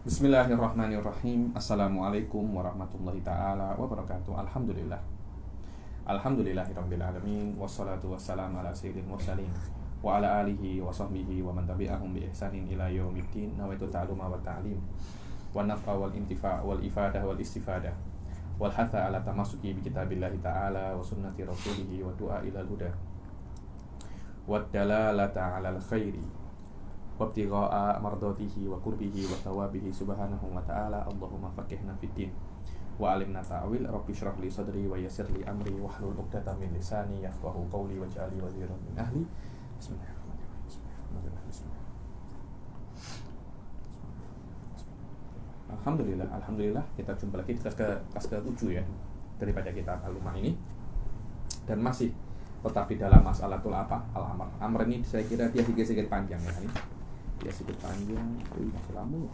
Bismillahirrahmanirrahim. Assalamualaikum warahmatullahi ta'ala wabarakatuh. Alhamdulillah. Alhamdulillahirabbil alamin wassalatu wassalamu ala sayyidil mursalin wa ala alihi wa sahbihi wa man tabi'ahum bi ihsanin ila yaumiddin. Nawaitu ta'alluma wa ta'lim wa naf'a wal intifa' wal ifadah wal istifadah wal hatha ala tamassuki bi kitabillahi ta'ala wa sunnati rasulih wa du'a ilal huda wa dalalata 'alal khairi wabtigha'a mardatihi wa qurbihi wa thawabihi subhanahu wa ta'ala. Allahumma faqihna fid din wa alimna ta'wil. Rabbi shrah li sadri wa yassir li amri wahlul 'uqdatam min lisani yafqahu qawli waj'alni waziran min ahli. Bismillahirrahmanirrahim. Alhamdulillah kita jumpa lagi di kelas ke-7 ya daripada kitab Al-Lum'ah ini, dan masih tetap di dalam mas'alatul al-amr. Amr ini saya kira dia sedikit panjang ya ini. Ya sedikit panjang, masih lama.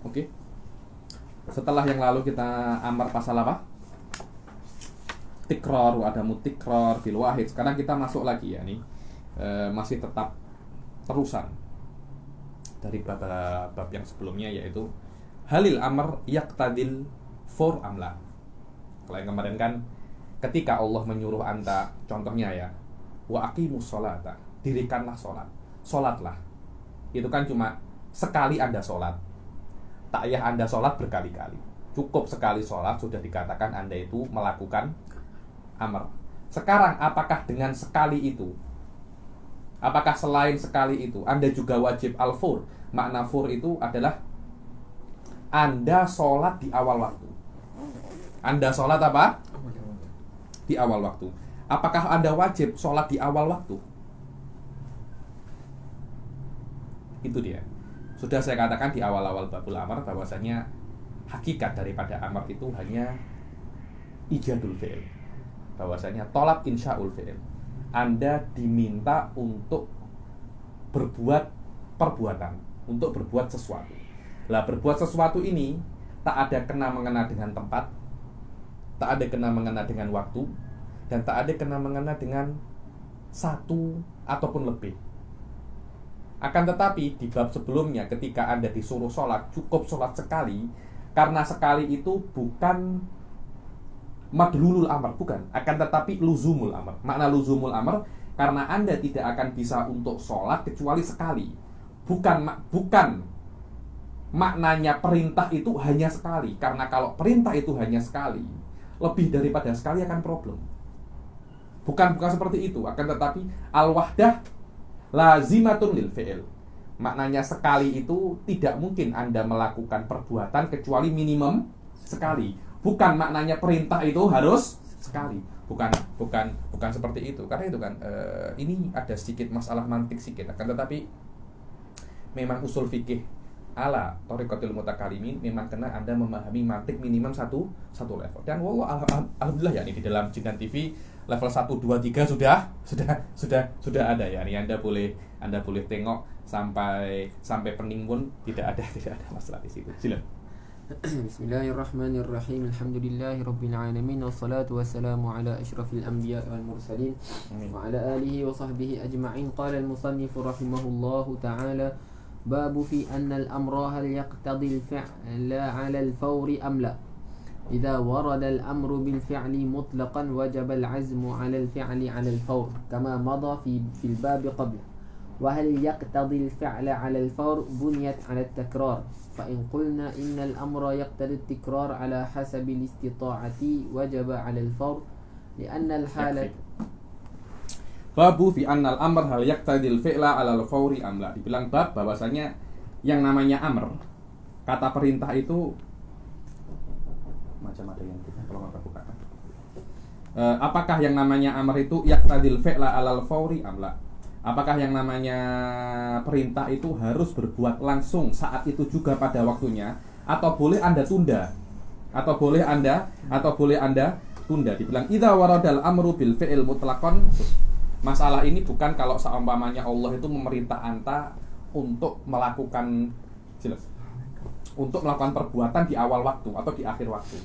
Oke. Setelah yang lalu kita amar pasal apa? Tikror, ada mutikror, fil wahid. Sekarang kita masuk lagi ya nih. Masih tetap terusan dari bab yang sebelumnya, yaitu halil amr yaqtadil for amla. Kalau yang kemarin kan ketika Allah menyuruh anta, contohnya ya, wa aqimus sholata, dirikanlah sholat, sholatlah. Itu kan cuma sekali anda sholat, tak payah anda sholat berkali-kali. Cukup sekali sholat sudah dikatakan anda itu melakukan amr. Sekarang apakah dengan sekali itu, apakah selain sekali itu anda juga wajib al-fur? Makna fur itu adalah anda sholat di awal waktu. Anda sholat apa? Di awal waktu. Apakah anda wajib sholat di awal waktu? Itu dia. Sudah saya katakan di awal-awal babul amr bahwasanya hakikat daripada amr itu hanya ijadul fi'il. Bahwasanya tolab insya'ul fi'il. Anda diminta untuk berbuat perbuatan, untuk berbuat sesuatu. Lah, berbuat sesuatu ini tak ada kena-mengena dengan tempat, tak ada kena-mengena dengan waktu, dan tak ada kena-mengena dengan satu ataupun lebih. Akan tetapi di bab sebelumnya ketika anda disuruh sholat, cukup sholat sekali, karena sekali itu bukan madlulul amr, bukan, akan tetapi luzumul amr. Makna luzumul amr, karena anda tidak akan bisa untuk sholat kecuali sekali. Bukan maknanya perintah itu hanya sekali, karena kalau perintah itu hanya sekali, lebih daripada sekali akan problem. Bukan seperti itu, akan tetapi al-wahdah lazimatun lil fi'il. Maknanya sekali itu tidak mungkin anda melakukan perbuatan kecuali minimum sekali. Bukan maknanya perintah itu harus sekali. Bukan seperti itu. Karena itu kan ini ada sedikit masalah mantik sedikit, akan tetapi memang usul fikih ala thariqatul mutakalimin memang kena anda memahami mantik minimum satu level. Dan alhamdulillah ya ini di dalam Jinan TV level 1 2 3 sudah ada ya. Ini anda boleh tengok sampai pening pun tidak ada masalah di situ. Silakan. Bismillahirrahmanirrahim. Alhamdulillahirabbil alamin wassalatu wassalamu ala asyrafil anbiya'i wal mursalin wa ala alihi wa sahbihi ajma'in. Qala al-musannif rahimahullahu ta'ala باب في أن الأمر هل يقتضي الفعل على الفور أم لا. إذا ورد الأمر بالفعل مطلقا وجب العزم على الفعل على الفور كما مضى في الباب قبله. وهل يقتضي الفعل على الفور بنيت على التكرار. فإن قلنا إن الأمر يقتضي التكرار على حسب الاستطاعة وجب على الفور لأن الحالة Babu fi annal amr hal yaqtadil fi'la 'alal fawri amla. Dibilang bab bahwasanya yang namanya amr, kata perintah itu macam ada yang kita kalau nggak buka. Apakah yang namanya amr itu yaqtadil fi'la 'alal fawri amla? Apakah yang namanya perintah itu harus berbuat langsung saat itu juga pada waktunya, atau boleh anda tunda? Atau boleh anda tunda? Dibilang idza waradal amru bil fi'il mutlaqan. Masalah ini bukan kalau seumpamanya Allah itu memerintah anta untuk melakukan perbuatan di awal waktu atau di akhir waktu.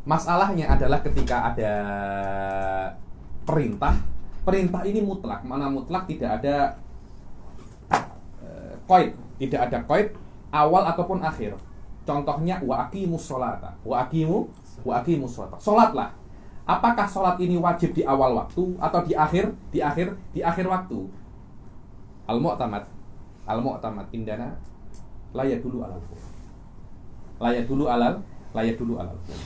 Masalahnya adalah ketika ada perintah perintah ini mutlak. Mana mutlak? Tidak ada qaid, tidak ada qaid awal ataupun akhir. Contohnya wa aqimus sholata. Wa aqimus sholata. Salatlah. Apakah salat ini wajib di awal waktu atau di akhir waktu? Al-mu'tamad indana la yadulu alal fur. La yadulu alal fur.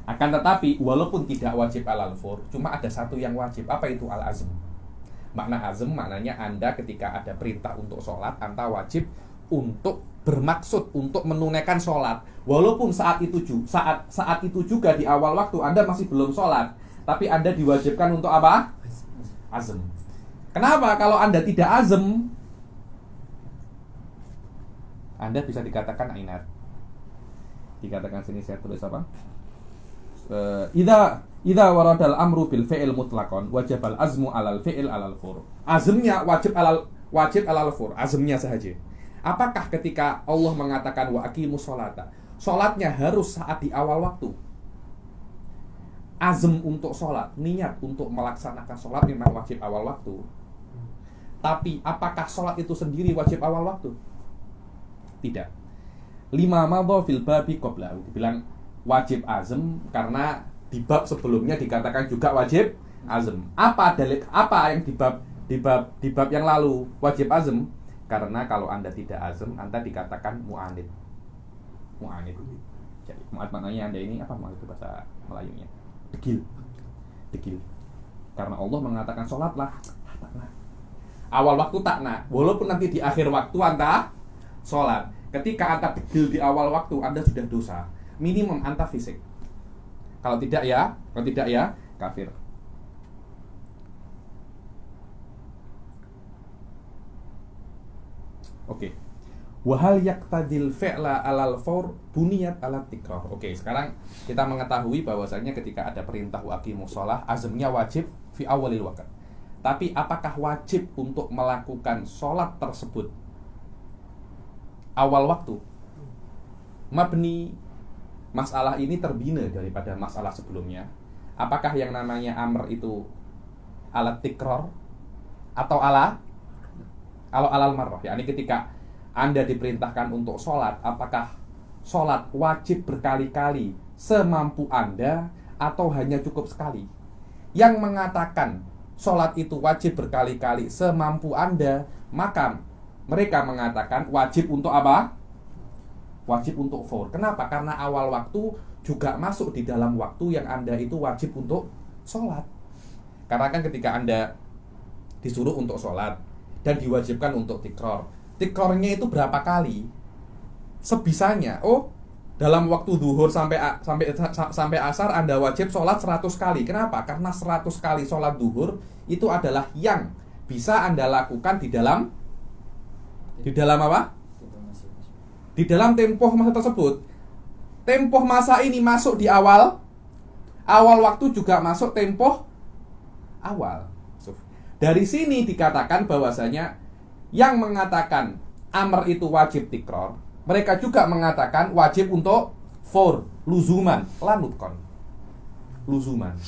Akan tetapi walaupun tidak wajib alal fur, cuma ada satu yang wajib. Apa itu al-azm? Makna azm maknanya Anda ketika ada perintah untuk sholat, Anda wajib untuk bermaksud untuk menunaikan sholat. Walaupun saat itu juga di awal waktu Anda masih belum sholat, tapi Anda diwajibkan untuk apa? Azm. Kenapa? Kalau Anda tidak azm, Anda bisa dikatakan ainat. Dikatakan sini saya tulis apa? Idza waradal amru bil fi'il mutlaqan wajibal azmu alal fi'il alal fur. Azmnya wajib alal fur, azmnya saja. Apakah ketika Allah mengatakan wa aqimus sholata, sholatnya harus saat di awal waktu? Azm untuk sholat, niat untuk melaksanakan sholat memang wajib awal waktu. Tapi apakah sholat itu sendiri wajib awal waktu? Tidak. Lima madha fil babi qablahu, dibilang wajib azm karena di bab sebelumnya dikatakan juga wajib azm. Apa yang di bab yang lalu wajib azm? Karena kalau Anda tidak azm, Anda dikatakan mu'anid. Jadi mu'anid maknanya Anda ini apa itu bahasa Melayunya? Degil. Karena Allah mengatakan sholatlah, takna. Awal waktu takna, walaupun nanti di akhir waktu Anda sholat. Ketika Anda degil di awal waktu, Anda sudah dosa. Minimum Anda fisik. Kalau tidak ya kafir. Oke. Wahal yaqtadil fi'la alal fawr buniyat ala tikrar. Oke, sekarang kita mengetahui bahwasanya ketika ada perintah wa aqimus shalah, azmnya wajib fi awalil waqt. Tapi apakah wajib untuk melakukan sholat tersebut awal waktu? Mabni masalah ini terbina daripada masalah sebelumnya. Apakah yang namanya amr itu ala tikrar atau alal marrah? Yakni ketika Anda diperintahkan untuk sholat, apakah sholat wajib berkali-kali semampu Anda atau hanya cukup sekali? Yang mengatakan sholat itu wajib berkali-kali semampu Anda, maka mereka mengatakan wajib untuk apa? Wajib untuk fawr. Kenapa? Karena awal waktu juga masuk di dalam waktu yang Anda itu wajib untuk sholat. Karena kan ketika Anda disuruh untuk sholat dan diwajibkan untuk tikrar, tikrarnya itu berapa kali? Sebisanya. Oh, dalam waktu zuhur sampai asar Anda wajib sholat 100 kali. Kenapa? Karena 100 kali sholat zuhur itu adalah yang bisa Anda lakukan di dalam apa? Di dalam tempoh masa tersebut. Tempoh masa ini masuk di awal waktu juga masuk tempoh awal. Dari sini dikatakan bahwasanya yang mengatakan amr itu wajib tikrar, mereka juga mengatakan wajib untuk fawr, luzuman, lanutkon. Luzuman.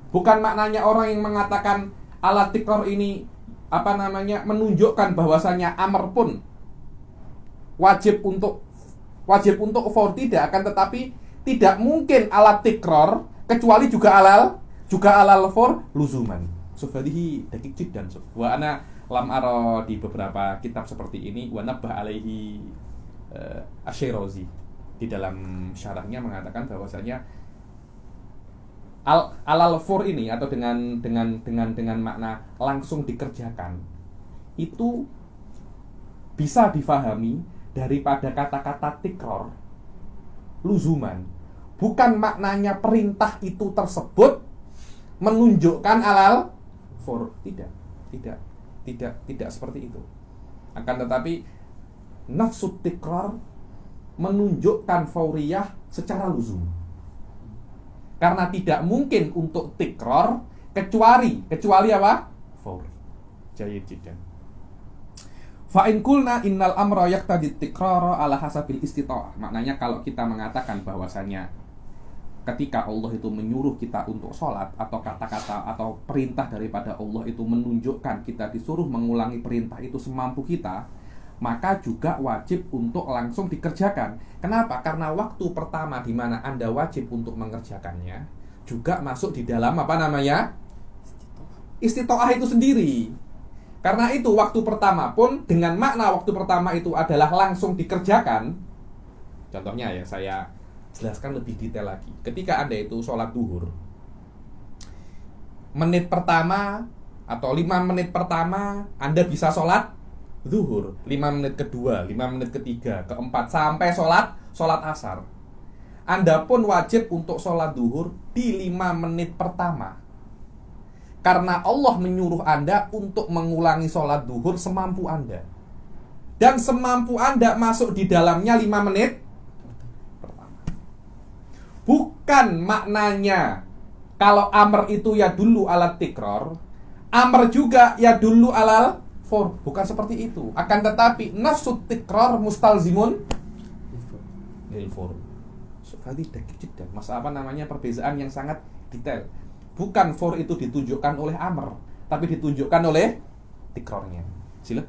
Bukan maknanya orang yang mengatakan alat tikrar ini menunjukkan bahwasanya amr pun wajib untuk fawr, tidak. Akan tetapi tidak mungkin alat tikrar kecuali juga alal fawr luzuman. Sufadihi dakik jiddan. Wa ana lam ara di beberapa kitab seperti ini, wa nabbah alaihi Asy-Syirazi di dalam syarahnya mengatakan bahwasanya alal fawr ini atau dengan makna langsung dikerjakan itu bisa difahami daripada kata-kata tikrar luzuman. Bukan maknanya perintah itu tersebut menunjukkan alal fawr, tidak seperti itu. Akan tetapi nafsu tikrar menunjukkan fawriyah secara luzum. Karena tidak mungkin untuk tikrar kecuali apa? Fawr. Jayyid jiddan. Fa in qulna innal amra yaqtadi tikrara ala hasabil istita'ah. Maknanya kalau kita mengatakan bahwasanya ketika Allah itu menyuruh kita untuk sholat, atau kata-kata atau perintah daripada Allah itu menunjukkan kita disuruh mengulangi perintah itu semampu kita, maka juga wajib untuk langsung dikerjakan. Kenapa? Karena waktu pertama di mana Anda wajib untuk mengerjakannya juga masuk di dalam istitoah itu sendiri. Karena itu waktu pertama pun dengan makna waktu pertama itu adalah langsung dikerjakan. Contohnya ya, saya jelaskan lebih detail lagi. Ketika Anda itu sholat duhur, menit pertama atau 5 menit pertama Anda bisa sholat zuhur, 5 menit kedua, 5 menit ketiga, keempat, sampai sholat asar. Anda pun wajib untuk sholat zuhur di 5 menit pertama. Karena Allah menyuruh Anda untuk mengulangi sholat zuhur semampu Anda. Dan semampu Anda masuk di dalamnya 5 menit pertama. Bukan maknanya kalau amr itu ya dulu alat tikror, amr juga ya dulu alal for, bukan seperti itu. Akan tetapi nafsu tikror mustalzimun lil for. Sekali dan perbezaan yang sangat detail. Bukan for itu ditunjukkan oleh amr, tapi ditunjukkan oleh tikrornya. Sila.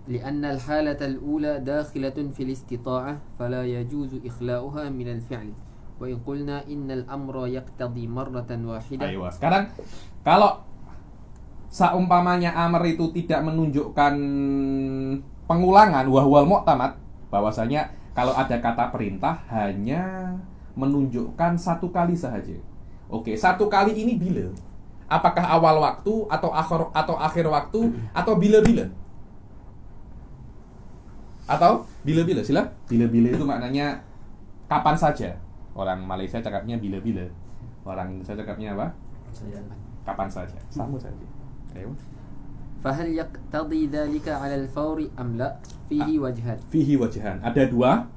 لأن الحالة الأولى داخلة في الاستطاعة فلا يجوز إخلاؤها من الفعل وإن قلنا إن الأمر يقتضي مرة واحدة. Ayo, sekarang kalau saumpamanya amr itu tidak menunjukkan pengulangan, wahwal mu'tamad, bahwasanya kalau ada kata perintah hanya menunjukkan satu kali saja. Oke, satu kali ini bila? Apakah awal waktu atau akhir waktu atau bila-bila? Atau bila-bila? Sila. Bila-bila itu maknanya kapan saja. Orang Malaysia cakapnya bila-bila. Orang Indonesia cakapnya apa? Kapan saja. Sama saja. Ayo. فهل يقتضي ذلك على الفور أم لا؟ فيه وجهان. Fihi wajhan. Ada dua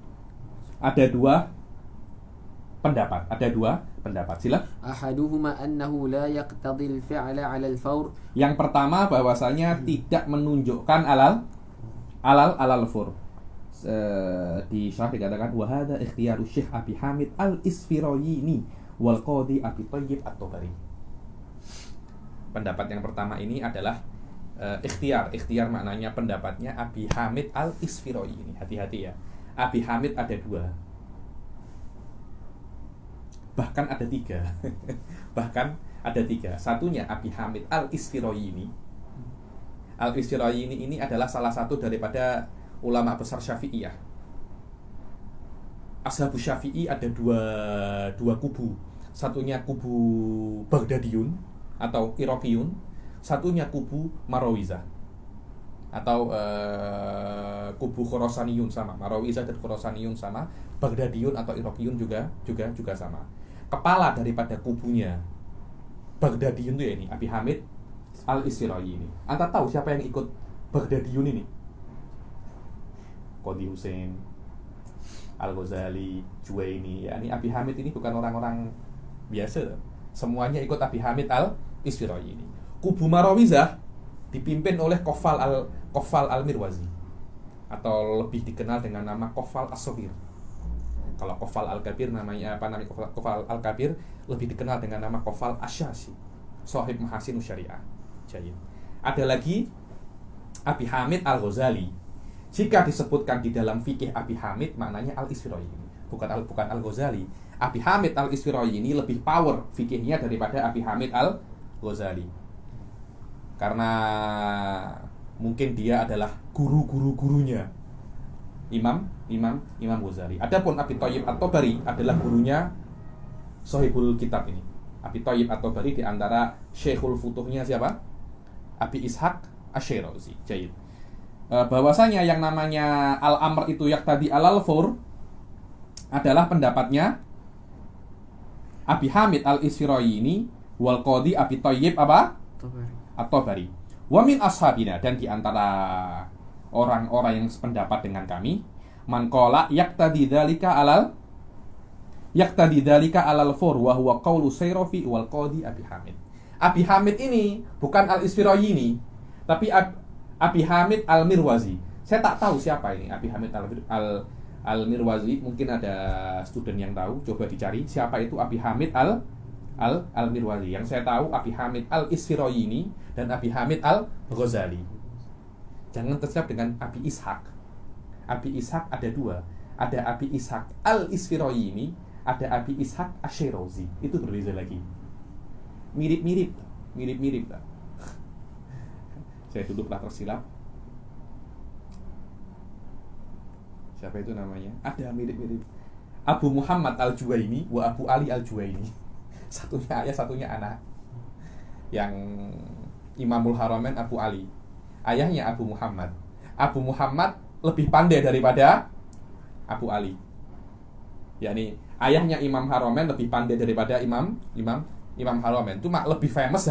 pendapat. Sila. أحدهما أنه لا يقتضي الفعل على الفور. Yang pertama bahwasanya tidak menunjukkan alal fur. Di syarah dikatakan wa hadza ikhtiyaru Syekh Abi Hamid Al-Isfirayini wal Qadhi Abi Thayyib At-Tabari. Pendapat yang pertama ini adalah ikhtiar maknanya pendapatnya Abi Hamid Al-Isfirayini. Hati-hati ya. Abi Hamid ada 2. Bahkan ada 3. Satunya Abi Hamid Al-Isfirayini. Al-Isfirayini ini adalah salah satu daripada ulama besar Syafi'iyah. Ashabus Syafi'i ada dua kubu. Satunya kubu Baghdadiyun atau Iraqiyun, satunya kubu Marawizah atau kubu Khurasaniyun sama. Marawizah dan Khurasaniyun sama, Baghdadiyun atau Iraqiyun juga sama. Kepala daripada kubunya Baghdadiyun itu ya ini Abi Hamid Al-Isfirayini. Anda tahu siapa yang ikut Baghdadiyun ini? Qadhi Husain, Al-Ghazali, Juwaini. Ya, ini Abi Hamid ini bukan orang-orang biasa. Semuanya ikut Abi Hamid Al-Isfirayini. Kubu Marawizah dipimpin oleh Qofal Al-Mirwazi atau lebih dikenal dengan nama Qofal As-Saghir. Kalau Qofal Al-Kabir namanya Qofal Al-Kabir lebih dikenal dengan nama Qofal Asy-Syashi, Shahib Mahasinus Syariah. Jayid. Ada lagi Abi Hamid Al-Ghazali. Jika disebutkan di dalam fikih Abi Hamid maknanya Al-Isfirayini, bukan Al-Ghazali. Abi Hamid Al-Isfirayini lebih power fikihnya daripada Abi Hamid Al-Ghazali. Karena mungkin dia adalah guru-gurunya Imam Ghazali. Adapun Abi Thayyib At-Tabari adalah gurunya Shahibul Kitab ini. Abi Thayyib At-Tabari di antara Syekhul Futuhnya siapa? Abi Ishaq Asy-Syirazi. Jayid. Bahwasanya yang namanya al-amr itu yaqtadi alal fur adalah pendapatnya Abi Hamid Al-Isfirayini wal Qadhi Abi Thayyib apa? At-Tabari. Wa min ashabina, dan di antara orang-orang yang sependapat dengan kami, man qala yaqtadi dzalika alal fur wa huwa qaulu Sayrafi wal Qadhi Abi Hamid. Abi Hamid ini bukan Al-Isfirayini, tapi Abi Hamid Al-Mirwazi. Saya tak tahu siapa ini Abi Hamid Al-Mirwazi. Mungkin ada student yang tahu, coba dicari siapa itu Abi Hamid Al-Mirwazi. Yang saya tahu Abi Hamid Al-Isfirayini dan Abi Hamid Al-Ghazali. Jangan tercap dengan Abi Ishaq. Abi Ishaq ada dua. Ada Abi Ishaq Al-Isfirayini, ada Abi Ishaq Asy-Syirazi. Itu berbeda lagi. Mirip-mirip. Saya dulu pernah tersilap. Siapa itu namanya? Ada mirip-mirip. Abu Muhammad Al-Juwaini wa Abu Ali Al-Juwaini. Satunya ayah, satunya anak. Yang Imamul Haramain Abu Ali. Ayahnya Abu Muhammad. Abu Muhammad lebih pandai daripada Abu Ali. Yakni ayahnya Imam Haramain lebih pandai daripada Imam Haramain. Cuma lebih famous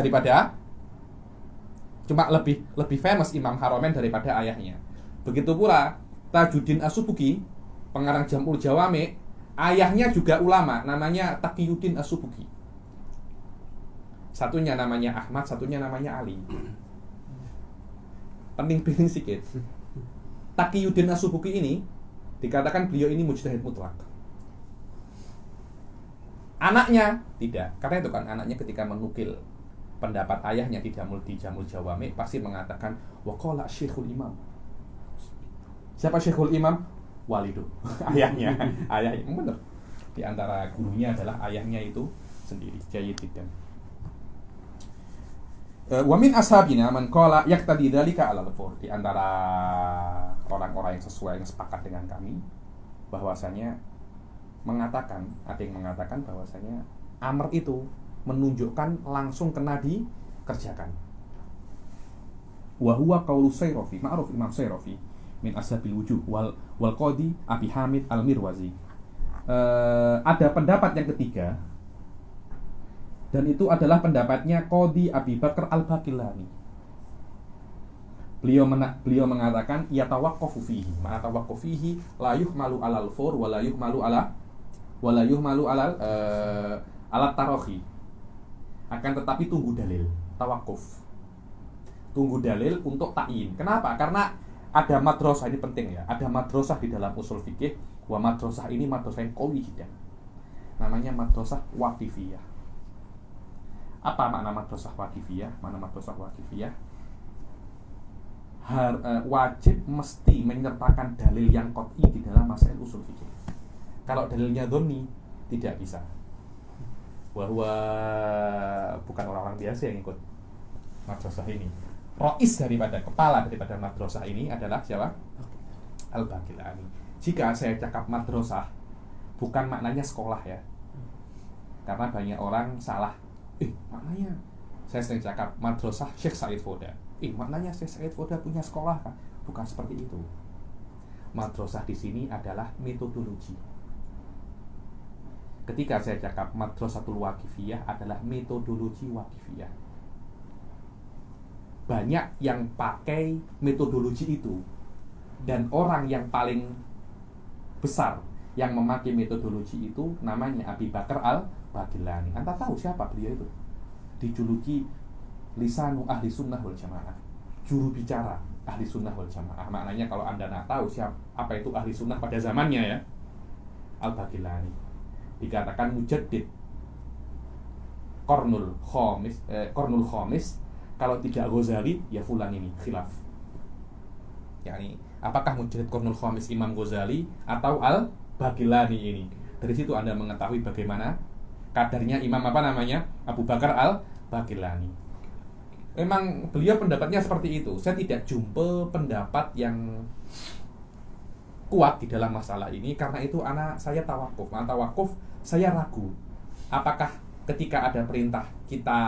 Imam Haramain daripada ayahnya. Begitu pula Tajuddin As-Subki, pengarang Jam'ul Jawami, ayahnya juga ulama, namanya Taqiyuddin As-Subki. Satunya namanya Ahmad, satunya namanya Ali. Penting sedikit. Taqiyuddin As-Subki ini dikatakan beliau ini mujtahid mutlak. Anaknya tidak, karena itu kan anaknya ketika menukil pendapat ayahnya di Jamul Jawami pasti mengatakan waqala Syekhul Imam. Siapa Syekhul Imam? Walidu. Ayahnya benar. Di antara gurunya adalah ayahnya itu sendiri. Jayyid jiddan. Wa min ashabina man qala yaqtadi dzalika 'ala al-fur. Di antara orang-orang yang sesuai yang sepakat dengan kami bahwasanya ada yang mengatakan bahwasanya amr itu menunjukkan langsung kena dikerjakan. Wa huwa qaulu Sayrafi, ma'ruf Imam Sayrafi min ashabil wujuh wal qadi Abi Hamid Al-Mirwazi. Ada pendapat yang ketiga, dan itu adalah pendapatnya Qadi Abi Bakar Al-Baqillani. Beliau mengatakan yatawaqqafu fihi, ma tawaqqafu fihi la yuhmalu 'alal fur wa la yuhmalu 'alal alat tarohi. Akan tetapi tunggu dalil, tawakuf. Tunggu dalil untuk ta'yin. Kenapa? Karena ada madrasah, ini penting ya. Ada madrasah di dalam usul fikih. Wa madrasah ini madrasah yang qawi jiddan. Namanya madrasah Waqifiyah. Apa makna madrasah Waqifiyah? Wajib mesti menyertakan dalil yang qat'i di dalam masalah usul fikih. Kalau dalilnya dhonni tidak bisa. Bahwa bukan orang-orang biasa yang ikut madrasah ini. Kepala daripada madrasah ini adalah siapa? Al-Baqillani. Jika saya cakap madrasah, bukan maknanya sekolah ya. Karena banyak orang salah. Maknanya saya sering cakap madrasah Syekh Said Foda. Maknanya Syekh Said Foda punya sekolah kan? Bukan seperti itu. Madrasah di sini adalah metodologi. Ketika saya cakap madrasatul waqifiyah adalah metodologi waqifiyah. Banyak yang pakai metodologi itu. Dan orang yang paling besar yang memakai metodologi itu namanya Abi Bakar Al-Baqillani. Anda tahu siapa beliau itu? Dijuluki lisanu ahli sunnah wal jamaah, juru bicara ahli sunnah wal jamaah. Maknanya kalau Anda nak tahu apa itu ahli sunnah pada zamannya ya, Al-Baqillani dikatakan mujaddid Qarnul Khamis. Kalau tidak Ghazali ya fulan ini khilaf. Yani apakah mujaddid Qarnul Khamis Imam Ghazali atau Al-Baqillani ini? Dari situ Anda mengetahui bagaimana kadarnya Imam Abu Bakar Al-Baqillani. Memang beliau pendapatnya seperti itu. Saya tidak jumpa pendapat yang kuat di dalam masalah ini. Karena itu saya tawakuf, saya ragu apakah ketika ada perintah kita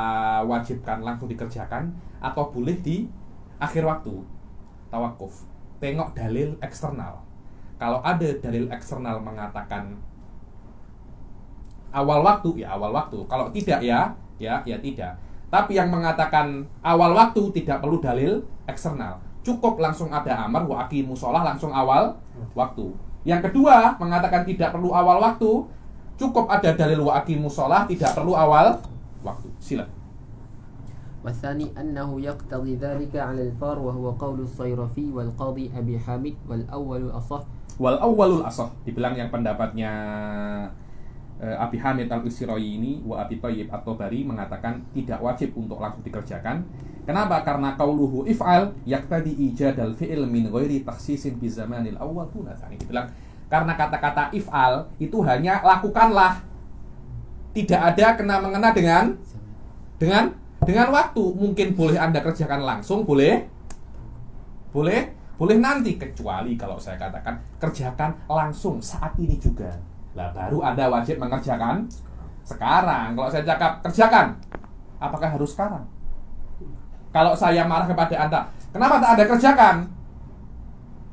wajibkan langsung dikerjakan atau boleh di akhir waktu. Tawakuf, tengok dalil eksternal. Kalau ada dalil eksternal mengatakan awal waktu, ya awal waktu. Kalau tidak ya tidak. Tapi yang mengatakan awal waktu tidak perlu dalil eksternal. Cukup langsung ada amar wa aqimus shalah langsung awal waktu. Yang kedua mengatakan tidak perlu awal waktu, cukup ada dalil wa aqimus shalah tidak perlu awal waktu. Silakan. والثاني أنه يقتضي ذلك على الفار وهو قول الصيرفي والقاضي أبي حامد والأول أصح Wal awwalul asah, dibilang yang pendapatnya Abi Hamid al-Isyroi ini wa Abi Thayyib at-Tabari mengatakan tidak wajib untuk langsung dikerjakan. Kenapa? Karena qauluhu if'al yaqtadi ijadal fi'il min ghairi takhsisin bi zamanil awwal punatani. Dibilang karena kata-kata if'al itu hanya lakukanlah. Tidak ada kena-mengena dengan waktu. Mungkin boleh Anda kerjakan langsung, boleh nanti, kecuali kalau saya katakan kerjakan langsung saat ini juga. Lah baru Anda wajib mengerjakan sekarang. Kalau saya cakap kerjakan, apakah harus sekarang? Kalau saya marah kepada Anda, kenapa tak Anda kerjakan?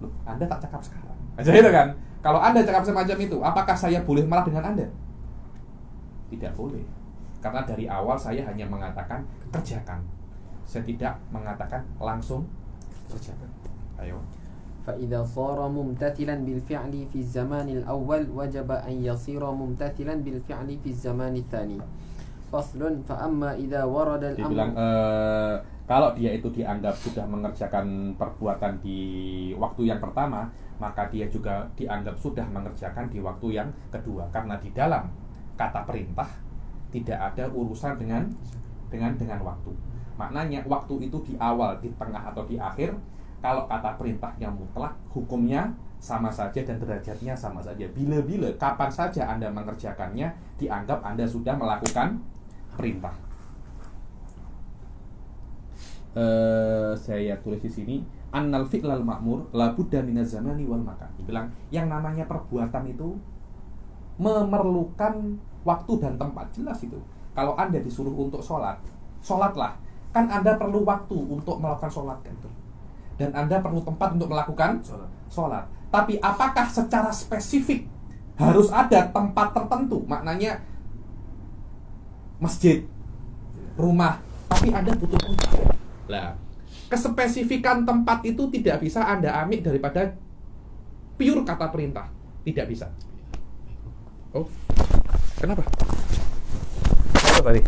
Loh, Anda tak cakap sekarang. Aja itu kan. Kalau Anda cakap semacam itu, apakah saya boleh marah dengan Anda? Tidak boleh. Karena dari awal saya hanya mengatakan kerjakan. Saya tidak mengatakan langsung kerjakan. Ayo. فإذا صار ممتثلا بالفعل في الزمان الأول وجب أن يصير ممتثلا بالفعل في الزمان الثاني. فصل فأما إذا ورد الأمر. Dibilang kalau dia itu dianggap sudah mengerjakan perbuatan di waktu yang pertama, maka dia juga dianggap sudah mengerjakan di waktu yang kedua. Karena di dalam kata perintah tidak ada urusan dengan waktu. Maknanya waktu itu di awal, di tengah atau di akhir. Kalau kata perintahnya mutlak, hukumnya sama saja dan derajatnya sama saja. Bila-bila, kapan saja Anda mengerjakannya, dianggap Anda sudah melakukan perintah. Saya tulis di sini, annal fi'lal ma'mur la budda minaz zamani wal makan. Dibilang yang namanya perbuatan itu memerlukan waktu dan tempat. Jelas itu. Kalau Anda disuruh untuk sholat, sholatlah. Kan Anda perlu waktu untuk melakukan sholat kan itu. Dan Anda perlu tempat untuk melakukan sholat. Tapi apakah secara spesifik harus ada tempat tertentu? Maknanya masjid, rumah, tapi Anda butuh tempat. Lah, kespesifikan tempat itu tidak bisa Anda ambil daripada pure kata perintah. Tidak bisa. Oh, kenapa? Apa tadi?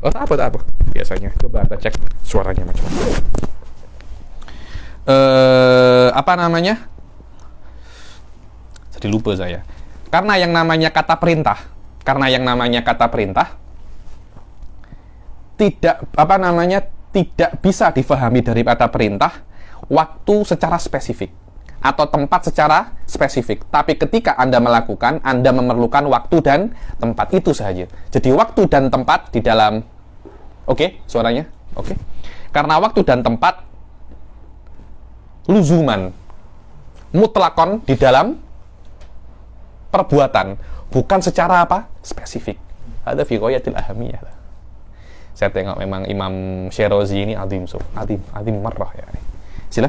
Oh, tak apa. Biasanya. Coba Anda cek suaranya macam apa namanya? Jadi lupa saya. Karena yang namanya kata perintah tidak bisa difahami dari kata perintah waktu secara spesifik atau tempat secara spesifik. Tapi ketika Anda melakukan, Anda memerlukan waktu dan tempat, itu saja. Jadi waktu dan tempat di dalam suaranya? Oke. Karena waktu dan tempat luzuman mutlakon di dalam perbuatan, bukan secara spesifik. Ada fi ghayatil ahamiyah. Saya tengok memang Imam Syirazi ini azim marrah ya. Sila.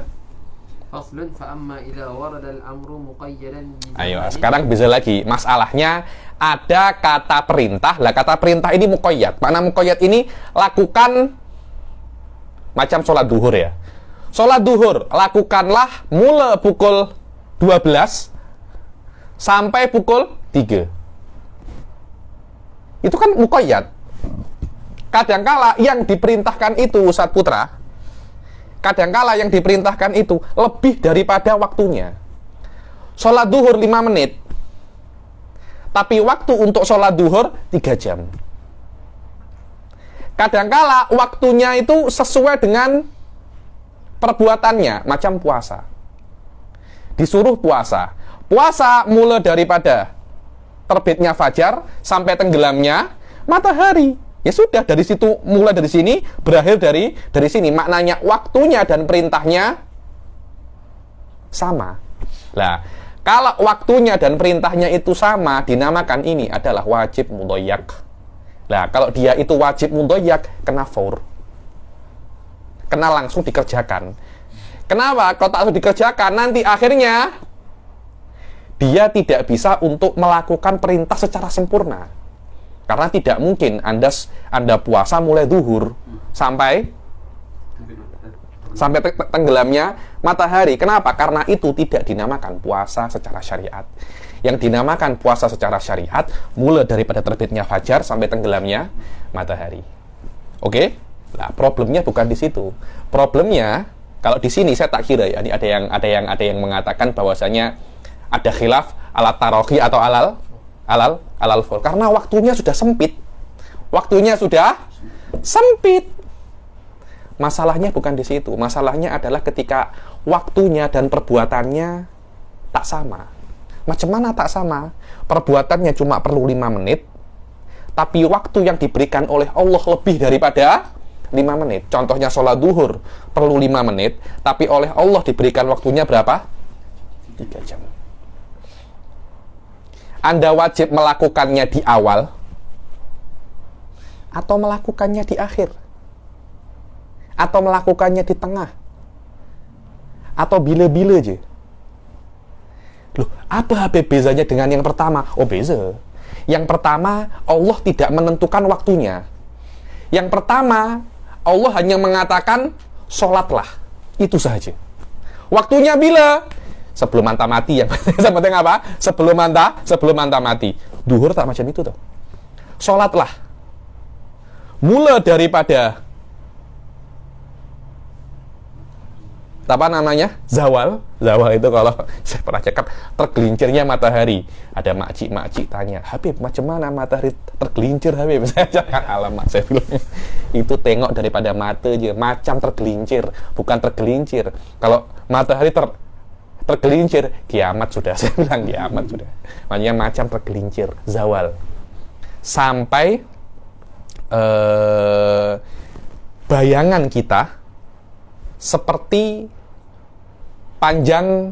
Faslun fa amma idza warada al-amru muqayyadan. Ayo, sekarang bisa lagi. Masalahnya ada kata perintah. Lah kata perintah ini muqayyad. Makna muqayyad ini lakukan macam sholat duhur ya. Sholat duhur lakukanlah mulai pukul 12 sampai pukul 3. Itu kan muqayyad. Kadangkala yang diperintahkan itu Ustaz Putra, kadangkala yang diperintahkan itu lebih daripada waktunya. Sholat duhur 5 menit, tapi waktu untuk sholat duhur 3 jam. Kadangkala waktunya itu sesuai dengan perbuatannya, macam puasa. Disuruh puasa. Puasa mulai daripada terbitnya fajar sampai tenggelamnya matahari. Ya sudah, dari situ, mulai dari sini, berakhir dari sini. Maknanya waktunya dan perintahnya sama. Lah, kalau waktunya dan perintahnya itu sama, dinamakan ini adalah wajib mudhayyak. Lah, kalau dia itu wajib mudhayyak, kena faur. Kena langsung dikerjakan. Kenapa? Kalau tak langsung dikerjakan, nanti akhirnya dia tidak bisa untuk melakukan perintah secara sempurna. Karena tidak mungkin Anda puasa mulai zuhur sampai tenggelamnya matahari. Kenapa? Karena itu tidak dinamakan puasa secara syariat. Yang dinamakan puasa secara syariat mulai daripada terbitnya fajar sampai tenggelamnya matahari. Oke? Nah, problemnya bukan di situ. Problemnya Kalau di sini saya tak kira ya, ini ada yang mengatakan bahwasanya ada khilaf ala tarohi atau alal fur, karena waktunya sudah sempit. Waktunya sudah sempit. Masalahnya bukan di situ. Masalahnya adalah ketika waktunya dan perbuatannya tak sama. Macam mana tak sama? Perbuatannya cuma perlu 5 menit, tapi waktu yang diberikan oleh Allah lebih daripada 5 menit. Contohnya sholat duhur perlu 5 menit, tapi oleh Allah diberikan waktunya berapa? 3 jam. Anda wajib melakukannya di awal atau melakukannya di akhir, atau melakukannya di tengah, atau bila-bila aja. Loh, apa bezanya dengan yang pertama? Oh, beza. Yang pertama, Allah tidak menentukan waktunya. Yang pertama, Allah hanya mengatakan sholatlah, itu saja. Waktunya bila? Sebelum anta mati. Yang penting apa? Sebelum anta mati. Duhur tak macam itu tuh. Sholatlah. Mula daripada apa namanya? Zawal itu kalau saya pernah cakap, tergelincirnya matahari. Ada makcik tanya, Habib, macam mana matahari tergelincir, Habib? Saya cakap, alamak, saya bilang itu tengok daripada mata aja, macam tergelincir, bukan tergelincir. Kalau matahari tergelincir, kiamat sudah. Saya bilang kiamat sudah. Makanya macam tergelincir, zawal. Sampai bayangan kita seperti panjang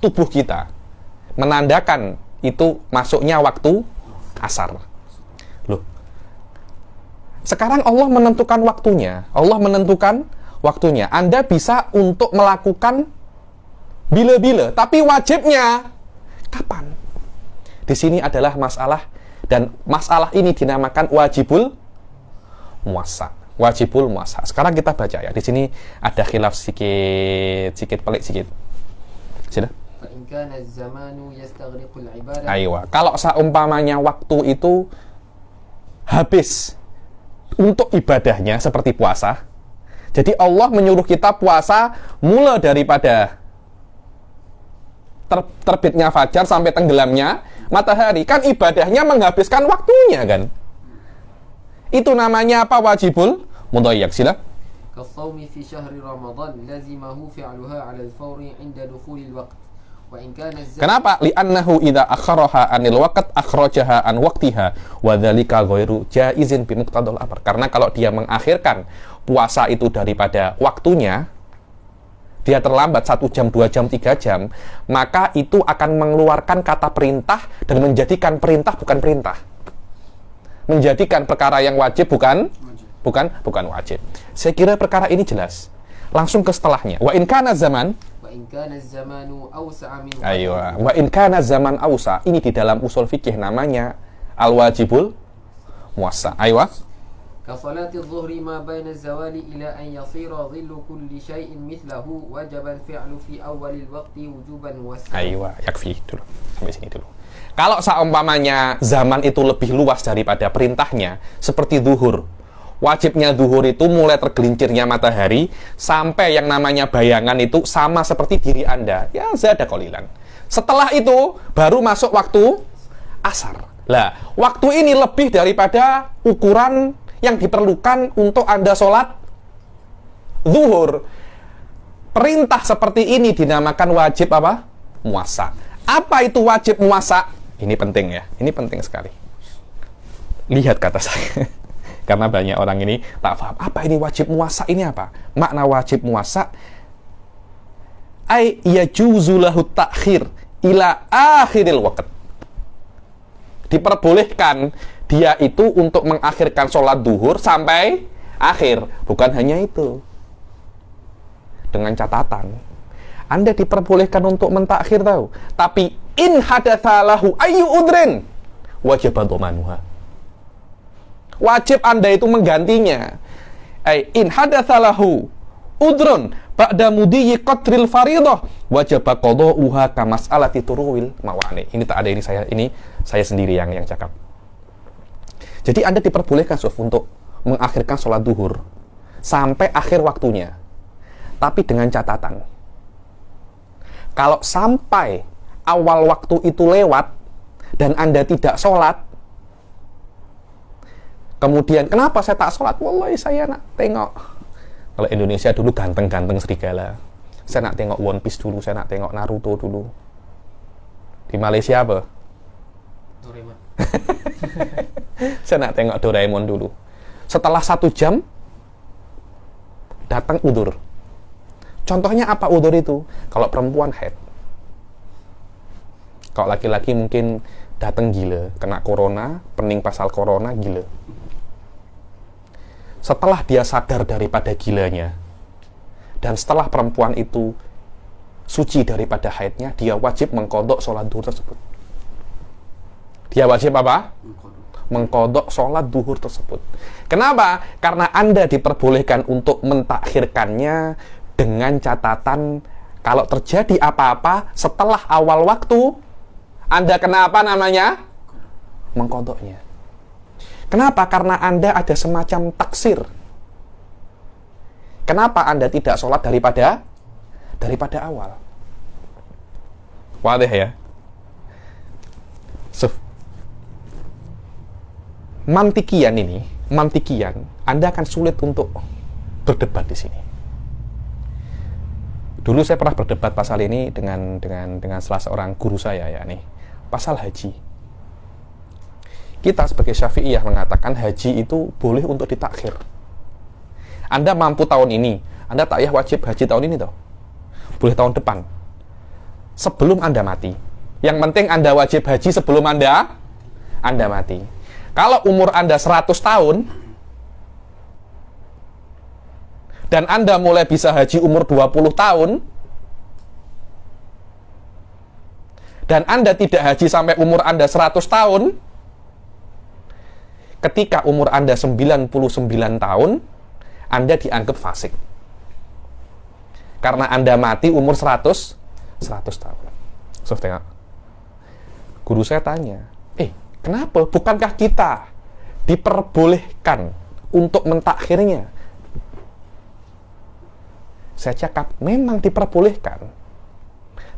tubuh kita, menandakan itu masuknya waktu asar. Loh, sekarang Allah menentukan waktunya. Anda bisa untuk melakukan bila-bila, tapi wajibnya kapan? Di sini adalah masalah, dan masalah ini dinamakan wajibul muwassa. Sekarang kita baca ya. Di sini ada khilaf sedikit pelik sedikit. Sudah? Aywa. Kalau seumpamanya waktu itu habis untuk ibadahnya seperti puasa. Jadi Allah menyuruh kita puasa mula daripada terbitnya fajar sampai tenggelamnya matahari. Kan ibadahnya menghabiskan waktunya kan. Itu namanya apa? Wajibul mudhayyak. Sila. كالصوم في شهر رمضان لزمه فعلها على الفور عند دخول الوقت وإن كان الزمن. Kenapa? Li'annahu idza akharaha anil waqt akhrajaha an waqtiha wa dzalika ghairu jaizin bi muqtadal amr. Karena kalau dia mengakhirkan puasa itu daripada waktunya, dia terlambat 1 jam, 2 jam, 3 jam, maka itu akan mengeluarkan kata perintah dan menjadikan perintah bukan perintah. Menjadikan perkara yang wajib bukan wajib. Saya kira perkara ini jelas. Langsung ke setelahnya. Wa in kana zaman wa in kana zaman awsa. Ini di dalam usul fikih namanya al-wajibul muwassa. Aywa. كصلاة الظهر ما بين الزوال إلى أن يصير ظل كل شيء مثله وجب الفعل في أول الوقت وجوبا موسعا. Aywa, yakfi dulu. Sampai sini dulu. Kalau seumpamanya zaman itu lebih luas daripada perintahnya, seperti zuhur. Wajibnya zuhur itu mulai tergelincirnya matahari sampai yang namanya bayangan itu sama seperti diri Anda. Ya, zada qalilan. Setelah itu baru masuk waktu asar. Lah, waktu ini lebih daripada ukuran yang diperlukan untuk Anda sholat zuhur. Perintah seperti ini dinamakan wajib apa? Muwassa. Apa itu wajib muwassa? Ini penting ya, ini penting sekali. Lihat kata saya. Karena banyak orang ini tak paham. Apa ini wajib muwassa ini apa? Makna wajib muwassa ay yajuzu lahu ta'khir ila akhiril waqt. Diperbolehkan dia itu untuk mengakhirkan sholat duhur sampai akhir. Bukan hanya itu. Dengan catatan, Anda diperbolehkan untuk mentakhir tahu. Tapi in hadatsa lahu ayyu udrin wajib dhamanuha. Wajib Anda itu menggantinya. In hadatsa lahu udrun ba'da mudiyyi qadril fariidhah wajib qada'uha ka mas'alati turuwil mawani. Ini tak ada, ini saya sendiri yang cakap. Jadi Anda diperbolehkan untuk mengakhirkan sholat duhur sampai akhir waktunya. Tapi dengan catatan, kalau sampai awal waktu itu lewat dan Anda tidak sholat, kemudian kenapa saya tak sholat? Wallahi saya nak tengok, kalau Indonesia dulu ganteng-ganteng serigala, saya nak tengok One Piece dulu, saya nak tengok Naruto dulu. Di Malaysia apa? Doraemon. Saya nak tengok Doraemon dulu. Setelah 1 jam datang udzur. Contohnya apa udzur itu? Kalau perempuan haid. Kalau laki-laki mungkin datang gila, kena corona, pening pasal corona, gila. Setelah dia sadar daripada gilanya, dan setelah perempuan itu suci daripada haidnya, dia wajib mengqadha sholat duhur tersebut. Dia wajib apa? Mengqadha sholat duhur tersebut. Kenapa? Karena Anda diperbolehkan untuk mentakhirkannya dengan catatan kalau terjadi apa-apa setelah awal waktu, Anda kena apa namanya? Mengqadhanya. Kenapa? Karena Anda ada semacam taksir. Kenapa Anda tidak sholat daripada awal? Wadah ya? Mantikian, Anda akan sulit untuk berdebat di sini. Dulu saya pernah berdebat pasal ini dengan salah seorang guru saya, ya nih, pasal haji. Kita sebagai Syafi'iyah mengatakan haji itu boleh untuk ditakhir. Anda mampu tahun ini, Anda takyah wajib haji tahun ini toh. Boleh tahun depan. Sebelum Anda mati. Yang penting Anda wajib haji sebelum Anda mati. Kalau umur Anda 100 tahun dan Anda mulai bisa haji umur 20 tahun dan Anda tidak haji sampai umur Anda 100 tahun, ketika umur Anda 99 tahun, Anda dianggap fasik. Karena Anda mati umur 100 tahun. So, tengok. Guru saya tanya, kenapa? Bukankah kita diperbolehkan untuk mentakhirnya? Saya cakap, memang diperbolehkan.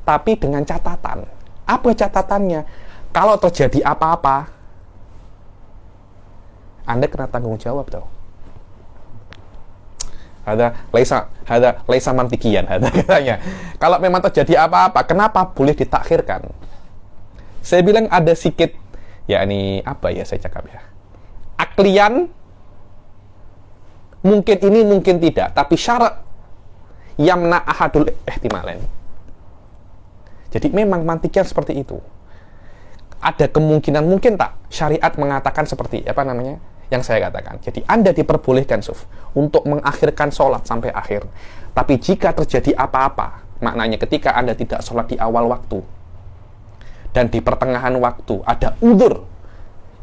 Tapi dengan catatan. Apa catatannya? Kalau terjadi apa-apa, Anda kena tanggung jawab tau. Ada laisa mantikian, ada katanya. Kalau memang terjadi apa-apa, kenapa boleh ditakhirkan? Saya bilang ada sedikit, yakni apa ya saya cakap ya, aklian, mungkin ini mungkin tidak, tapi syarat yamna ahadul ihtimalain. Jadi memang mantikian seperti itu. Ada kemungkinan, mungkin tak syariat mengatakan seperti apa namanya yang saya katakan. Jadi Anda diperbolehkan untuk mengakhirkan sholat sampai akhir. Tapi jika terjadi apa-apa, maknanya ketika Anda tidak sholat di awal waktu dan di pertengahan waktu ada udzur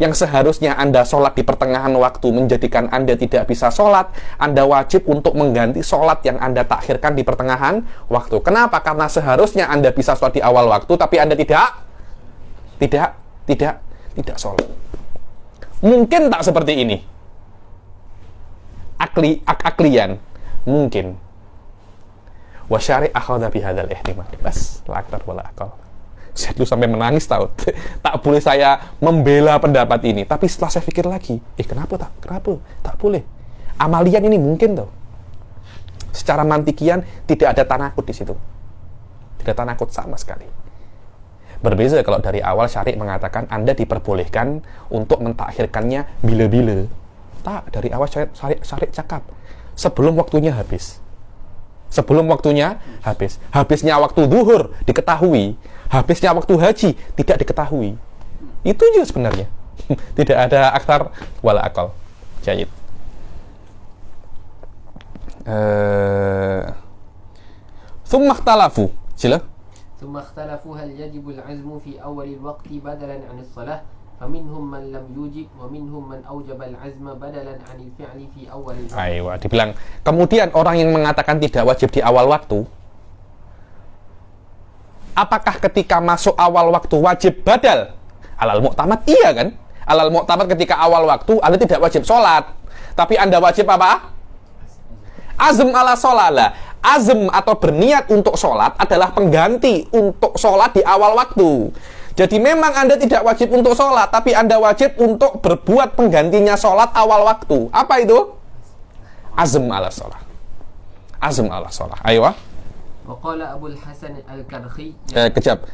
yang seharusnya Anda sholat di pertengahan waktu menjadikan Anda tidak bisa sholat, Anda wajib untuk mengganti sholat yang Anda takhirkan di pertengahan waktu. Kenapa? Karena seharusnya Anda bisa sholat di awal waktu, tapi Anda tidak sholat. Mungkin tak seperti ini. Aklian mungkin. Wa syari' akhadha bihadzal ihtimal. Bas, la aktar wala aqal. Saya dulu sampai menangis tahu. Tak boleh saya membela pendapat ini, tapi setelah saya pikir lagi, kenapa tak boleh? Amalian ini mungkin tuh. Secara mantikian tidak ada tanakut di situ. Tidak tanakut sama sekali. Berbeza kalau dari awal syari' mengatakan Anda diperbolehkan untuk mentakhirkannya bila-bila. Tak, dari awal syari' cakap sebelum waktunya habis. Sebelum waktunya habis. Habisnya waktu zuhur diketahui, habisnya waktu haji tidak diketahui. Itu aja sebenarnya. Tidak ada aktar wala akal. Jayid. Tsumma ikhtalafu. Sila. ثم اختلفوا هل يجب العزم في أول الوقت بدلا عن الصلاة فمنهم من لم يوجب ومنهم من أوجب العزم بدلا عن الفعل في أول الوقت. Aywa, dibilang kemudian orang yang mengatakan tidak wajib di awal waktu, apakah ketika masuk awal waktu wajib badal? Alal mu'tamad iya kan? Alal mu'tamad ketika awal waktu Anda tidak wajib sholat, tapi Anda wajib apa? Azm ala sholala. azm atau berniat untuk sholat adalah pengganti untuk sholat di awal waktu. Jadi memang Anda tidak wajib untuk sholat, tapi Anda wajib untuk berbuat penggantinya sholat awal waktu. Apa itu? Azm ala sholat. Azm ala sholat. Ayo. Waqala Abul Hasan Al-Karhi. Kejap.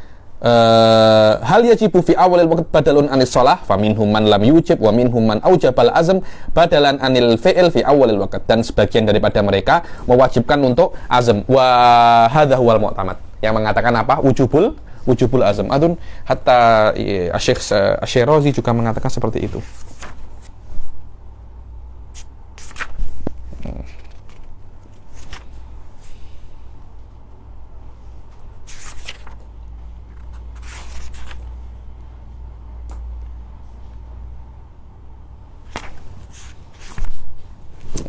Hal yajibu fi awalil waqt badalun anis sholah faminhum man lam yujib wa minhum man aujabal azm badalan anil fi'il fi awalil waqt. Dan sebagian daripada mereka mewajibkan untuk azm. Wa hadha huwal mu'tamad. Yang mengatakan apa? Wujubul azm. Adun hatta Syekh Asy-Syirazi juga mengatakan seperti itu.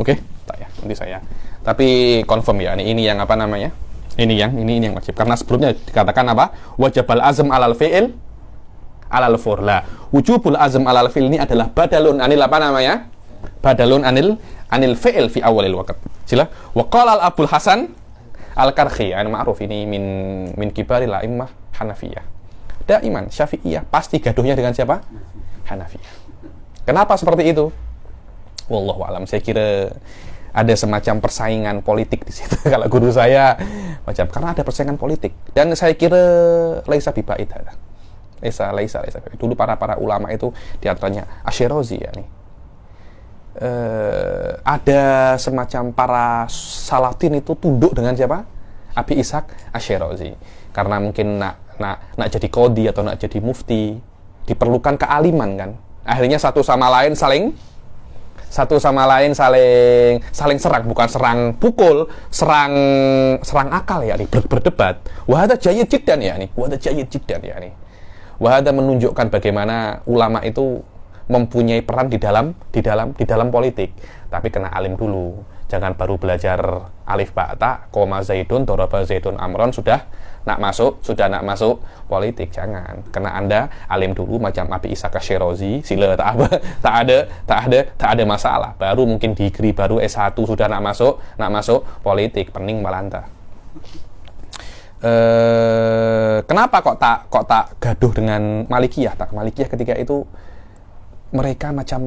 Oke, tak ya, nanti saya. Tapi confirm ya, ini yang apa namanya? Ini yang wajib. Karena sebelumnya dikatakan apa? Wajibal azm alal fi'il alal furla. Wujubul azm alal fi'il ini adalah badalun anil apa namanya? Badalun anil fi'il fi awalil waqt. Sila. Wa qala al Abul Hasan Al-Karhi, an ma'ruf ini min kibaril a'immah Hanafiyah. Daiman Syafi'iyah pasti gaduhnya dengan siapa? Hanafiyah. Kenapa seperti itu? Wallahu a'lam. Saya kira ada semacam persaingan politik di situ. Kalau guru saya macam karena ada persaingan politik dan saya kira laisa bibait ada. Laisa. Dulu para ulama itu di antaranya Asy-Syirazi ya nih. Ada semacam para Salatin itu tunduk dengan siapa? Abi Ishaq Asy-Syirazi. Karena mungkin nak jadi qadhi atau nak jadi mufti diperlukan kealiman kan. Akhirnya satu sama lain saling serang, bukan serang pukul, serang akal ya nih, berdebat. Wahada jayyid jiddan ya nih. Wahada menunjukkan bagaimana ulama itu mempunyai peran di dalam politik. Tapi kena alim dulu. Jangan baru belajar alif ba ta, koma zaidun, daraba zaidun amron sudah nak masuk politik. Jangan. Kena Anda alim dulu macam Abi Ishaq Asy-Syirazi, sila tak ada masalah. Baru mungkin degree baru S1 sudah nak masuk politik, pening malanta. Kenapa kok tak gaduh dengan Malikiyah? Malikiyah ketika itu mereka macam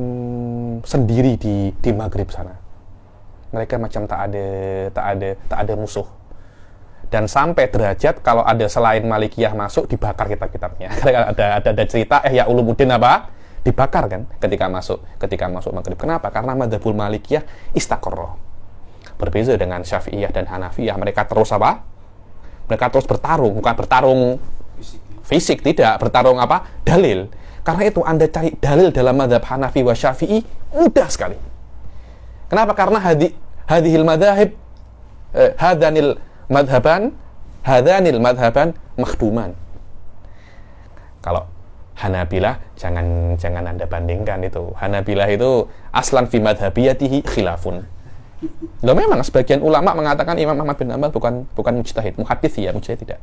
sendiri di Maghrib sana. Mereka macam tak ada musuh. Dan sampai derajat kalau ada selain Malikiyah masuk dibakar kitab-kitabnya. Karena ada cerita ya Ulumuddin apa? Dibakar kan ketika masuk Maghrib. Kenapa? Karena madzhabul Malikiyah istaqarra. Berbeza dengan Syafi'iyah dan Hanafiyah. Mereka terus apa? Mereka terus bertarung, bukan bertarung fisik, tidak, bertarung apa? Dalil. Karena itu Anda cari dalil dalam madzhab Hanafi wa Syafi'i mudah sekali. Kenapa? Karena hadhil madzhab hadanil madhaban makhduman. Kalau Hanabilah jangan Anda bandingkan itu. Hanabilah itu aslan fi madhabiyatihi khilafun. Loh memang sebagian ulama mengatakan Imam Ahmad bin Hanbal bukan mujtahid, muhaddits ya, mujtahid tidak.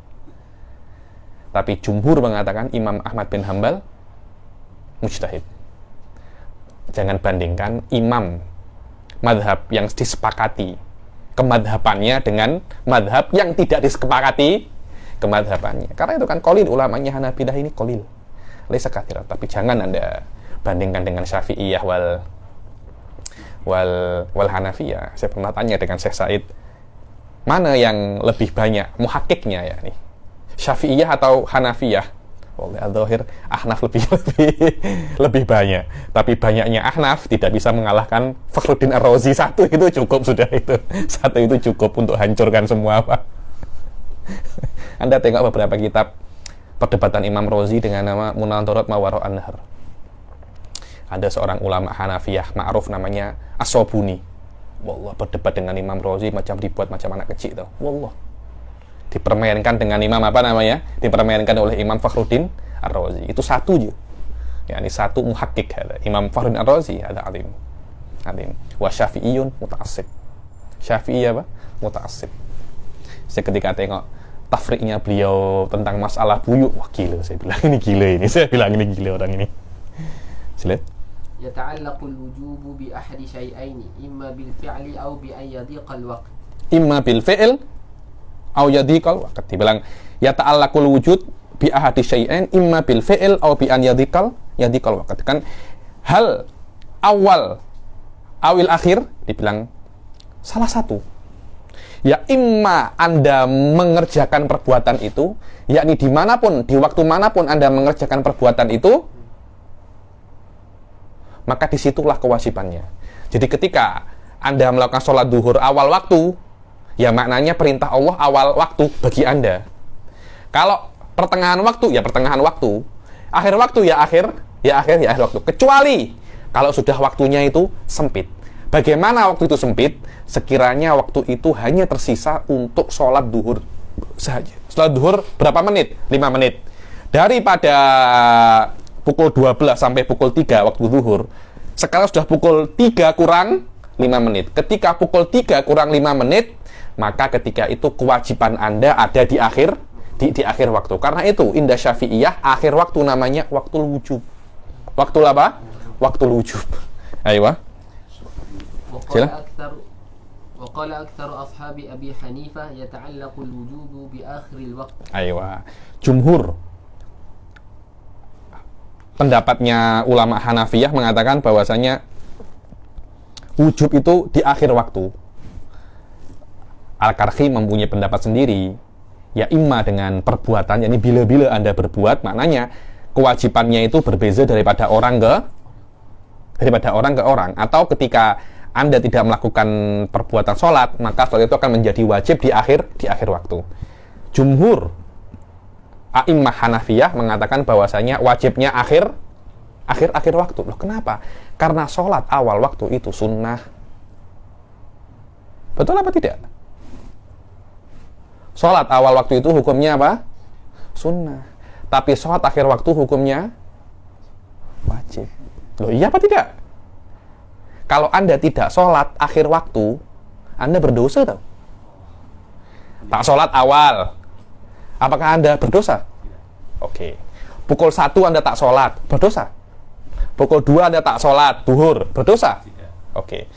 Tapi jumhur mengatakan Imam Ahmad bin Hanbal mujtahid. Jangan bandingkan imam madhab yang disepakati kemadhabannya dengan madhab yang tidak disepakati kemadhabannya. Karena itu kan qalil ulamanya Hanabilah ini qalil. Laisa katsiran, tapi jangan Anda bandingkan dengan Syafi'iyah wal Hanafiyah. Saya pernah tanya dengan Syekh Said, mana yang lebih banyak muhakkiknya ya nih? Syafi'iyah atau Hanafiyah? Wallah adzahir Ahnaf lebih banyak. Tapi banyaknya Ahnaf tidak bisa mengalahkan Fakhruddin Ar-Razi. Satu itu cukup sudah itu. Satu itu cukup untuk hancurkan semua apa. Anda tengok beberapa kitab perdebatan Imam Razi dengan nama Munadharat Mawara' an-Nahr. Ada seorang ulama Hanafiyah ma'ruf namanya As-Sabuni. Wallah berdebat dengan Imam Razi macam dibuat macam anak kecil tau. Wallah. Dipermainkan dengan imam apa namanya? Dipermainkan oleh Imam Fakhruddin Ar-Razi. Itu satu je. Ya, ini satu muhakkik ada. Imam Fakhruddin Ar-Razi ada alim. Wa Syafi'iyun muta'assib. Syafi'i apa? Muta'assib. Saya ketika tengok tafriknya beliau tentang masalah buyuk, wah gila saya bilang ini gila ini. Saya bilang ini gila orang ini. Silat. Yata'allaqul wujubu bi ahadi syai'aini imma bil fi'li aw bi an yadhiqa al-waqt. imma bil fi'il au yadhiqal waqt. Dibilang ya ta'allaqul wujud bi ahadi syai'ain imma bil fi'il au bi an yadhiqal waqt. Kan hal awal awil akhir dibilang salah satu. Ya imma Anda mengerjakan perbuatan itu, yakni dimanapun, di waktu manapun Anda mengerjakan perbuatan itu, maka disitulah kewajibannya. Jadi ketika Anda melakukan sholat duhur awal waktu, ya maknanya perintah Allah awal waktu bagi Anda. Kalau pertengahan waktu, ya pertengahan waktu. Akhir waktu, ya akhir waktu. Kecuali kalau sudah waktunya itu sempit. Bagaimana waktu itu sempit? Sekiranya waktu itu hanya tersisa untuk sholat duhur saja. Sholat duhur berapa menit? 5 menit. Daripada pukul 12 sampai pukul 3 waktu duhur, sekarang sudah pukul 3 kurang 5 menit. Ketika pukul 3 kurang 5 menit, maka ketika itu kewajiban Anda ada di akhir waktu. Karena itu indah Syafi'iyah akhir waktu namanya waktu wujub. Waktu apa? Waktu wujub. Ayo. وقال أكثر أصحاب أبي حنيفة يتعلق الوجوب بآخر الوقت. Aywa. Jumhur pendapatnya ulama Hanafiyah mengatakan bahwasanya wujub itu di akhir waktu. Al-Karhi mempunyai pendapat sendiri, ya imma dengan perbuatan, yakni bila-bila Anda berbuat, maknanya kewajibannya itu berbeza daripada orang ke orang, atau ketika Anda tidak melakukan perbuatan sholat, maka sholat itu akan menjadi wajib di akhir waktu. Jumhur a'immah Hanafiyah mengatakan bahwasanya wajibnya akhir waktu. Loh, kenapa? Karena sholat awal waktu itu sunnah. Betul apa tidak? Sholat awal waktu itu hukumnya apa? Sunnah. Tapi sholat akhir waktu hukumnya wajib. Loh, iya apa tidak? Kalau Anda tidak sholat akhir waktu, Anda berdosa tau? Tak sholat awal, apakah Anda berdosa? Oke. Pukul 1 Anda tak sholat, berdosa? Pukul 2 Anda tak sholat, duhur, berdosa? Oke.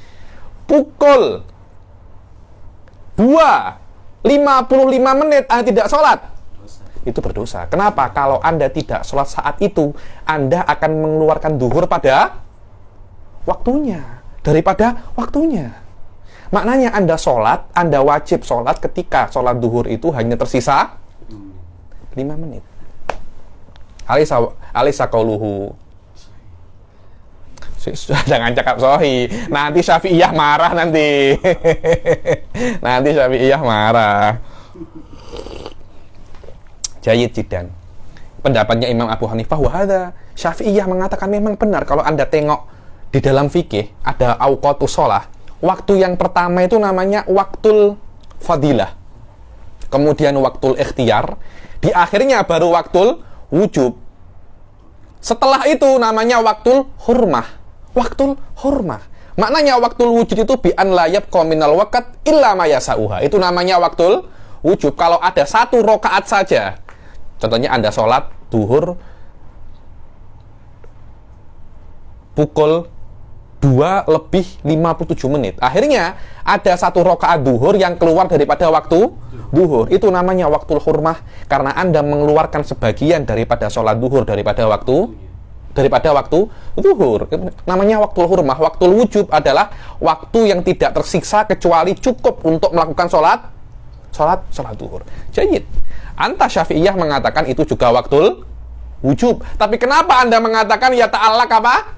Pukul 2:55 menit Anda tidak sholat, itu berdosa. Kenapa? Kalau Anda tidak sholat saat itu, Anda akan mengeluarkan duhur pada waktunya, daripada waktunya. Maknanya Anda sholat, Anda wajib sholat ketika sholat duhur itu hanya tersisa 5 menit. Alisa qauluhu. Jangan cakap sohi. Nanti Syafi'iyah marah nanti. Nanti Syafi'iyah marah. Jayyid jiddan. Pendapatnya Imam Abu Hanifah, wahada. Syafi'iyah mengatakan memang benar. Kalau Anda tengok di dalam fikih ada awqatus shalah. Waktu yang pertama itu namanya waktul fadilah. Kemudian waktul ikhtiyar. Di akhirnya baru waktul wujub. Setelah itu namanya waktul hurmah. Waktul hurmah. Maknanya waktul wujud itu bi an la yabqa minal waqt illa ma yasauha. Itu namanya waktul wujub. Kalau ada 1 rakaat saja. Contohnya Anda sholat duhur pukul 2:57 menit. Akhirnya ada 1 rakaat duhur yang keluar daripada waktu duhur. Itu namanya waktul hurmah. Karena Anda mengeluarkan sebagian daripada sholat duhur daripada waktu duhur. Namanya waktul hurmah. Waktul wujub adalah waktu yang tidak tersiksa kecuali cukup untuk melakukan sholat duhur. Jayyid. Anta Syafi'iyah mengatakan itu juga waktul wujub. Tapi kenapa Anda mengatakan ya ta'allaq apa?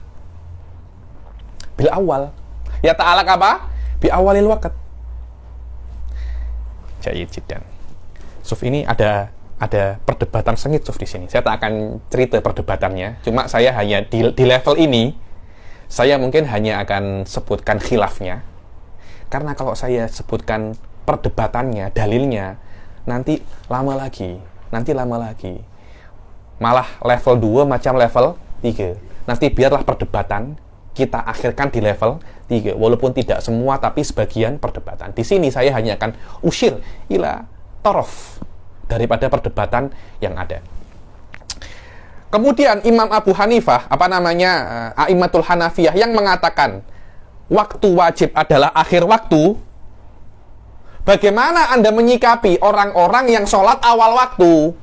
Bil awal. Ya ta'allaq apa? Bi awalil waqt. Jayyid jiddan. Suf, ini ada perdebatan sengit Suf di sini. Saya tak akan cerita perdebatannya. Cuma saya hanya di level ini, saya mungkin hanya akan sebutkan khilafnya. Karena kalau saya sebutkan perdebatannya, dalilnya, nanti lama lagi. Malah level 2 macam level 3. Nanti biarlah perdebatan kita akhirkan di level 3. Walaupun tidak semua, tapi sebagian perdebatan. Di sini saya hanya akan usir ila taraf daripada perdebatan yang ada. Kemudian Imam Abu Hanifah, A'immatul Hanafiyah yang mengatakan waktu wajib adalah akhir waktu. Bagaimana Anda menyikapi orang-orang yang sholat awal waktu?